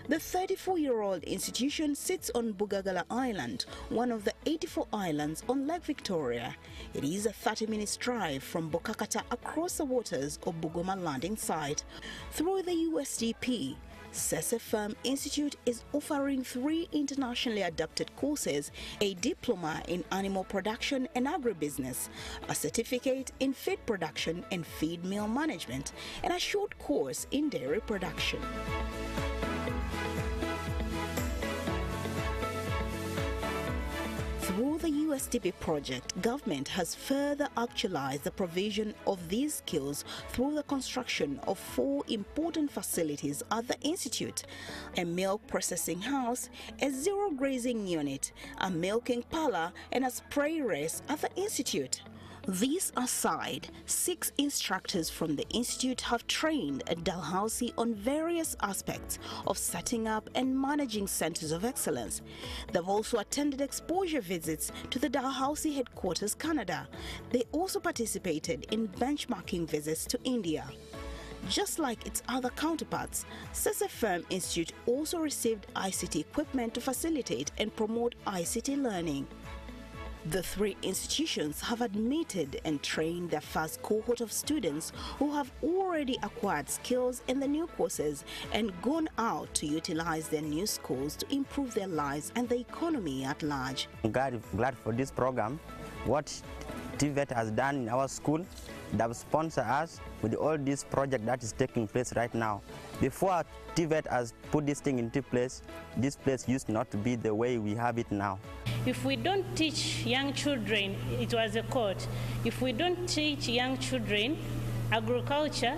The 34-year-old institution sits on Bugagala Island, one of the 84 islands on Lake Victoria. It is a 30-minute drive from Bokakata across the waters of Bugoma landing site. Through the USDP, SESEFERM Institute is offering 3 internationally adapted courses, a diploma in animal production and agribusiness, a certificate in feed production and feed mill management, and a short course in dairy production. Through the USDP project, government has further actualized the provision of these skills through the construction of 4 important facilities at the Institute: a milk processing house, a zero grazing unit, a milking parlor, and a spray race at the Institute. These aside, 6 instructors from the Institute have trained at Dalhousie on various aspects of setting up and managing centers of excellence. They've also attended exposure visits to the Dalhousie headquarters, Canada. They also participated in benchmarking visits to India. Just like its other counterparts, SESEFERM Institute also received ICT equipment to facilitate and promote ICT learning. The 3 institutions have admitted and trained their first cohort of students who have already acquired skills in the new courses and gone out to utilize their new skills to improve their lives and the economy at large. I'm glad for this program. What TVET has done in our school, they've sponsored us with all this project that is taking place right now. Before TVET has put this thing into place, this place used not to be the way we have it now. If we don't teach young children, it was a quote, if we don't teach young children agriculture,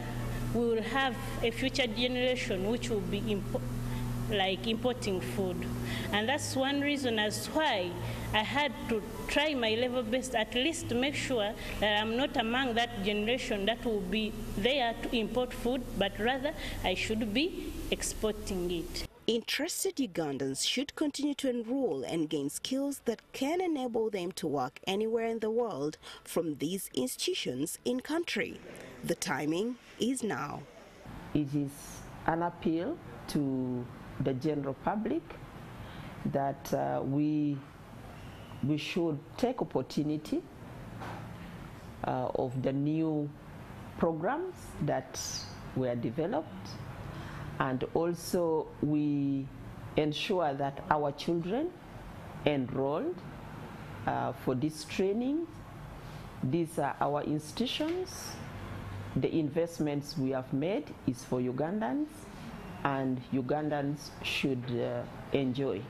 we will have a future generation which will be importing food. And that's one reason as why I had to try my level best at least to make sure that I'm not among that generation that will be there to import food, but rather I should be exporting it. Interested Ugandans should continue to enroll and gain skills that can enable them to work anywhere in the world from these institutions in country. The timing is now. It is an appeal to the general public that we should take opportunity of the new programs that were developed, and also we ensure that our children enrolled for this training. These are our institutions. The investments we have made is for Ugandans, and Ugandans should enjoy.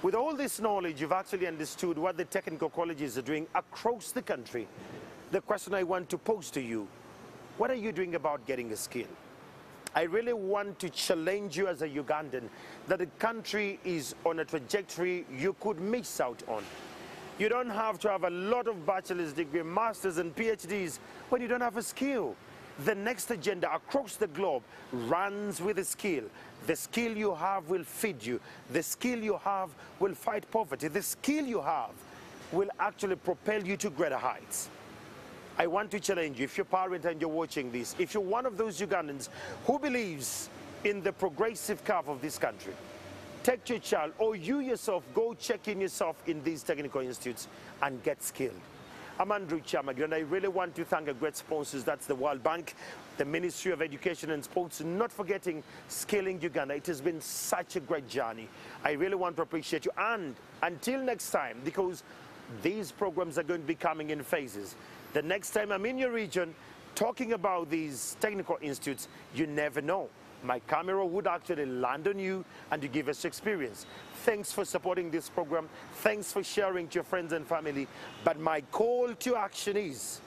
With all this knowledge, you've actually understood what the technical colleges are doing across the country. The question I want to pose to you, what are you doing about getting a skill? I really want to challenge you as a Ugandan that the country is on a trajectory you could miss out on. You don't have to have a lot of bachelor's degree, masters and PhDs when you don't have a skill. The next agenda across the globe runs with a skill. The skill you have will feed you. The skill you have will fight poverty. The skill you have will actually propel you to greater heights. I want to challenge you, if you're a parent and you're watching this, if you're one of those Ugandans who believes in the progressive curve of this country, take your child or you yourself, go check in yourself in these technical institutes and get skilled. I'm Andrew Chamagri, and I really want to thank our great sponsors. That's the World Bank, the Ministry of Education and Sports, not forgetting Scaling Uganda. It has been such a great journey. I really want to appreciate you. And until next time, because these programs are going to be coming in phases. The next time I'm in your region talking about these technical institutes, you never know. My camera would actually land on you and to give us experience. Thanks for supporting this program. Thanks for sharing to your friends and family. But my call to action is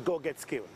go get skilled.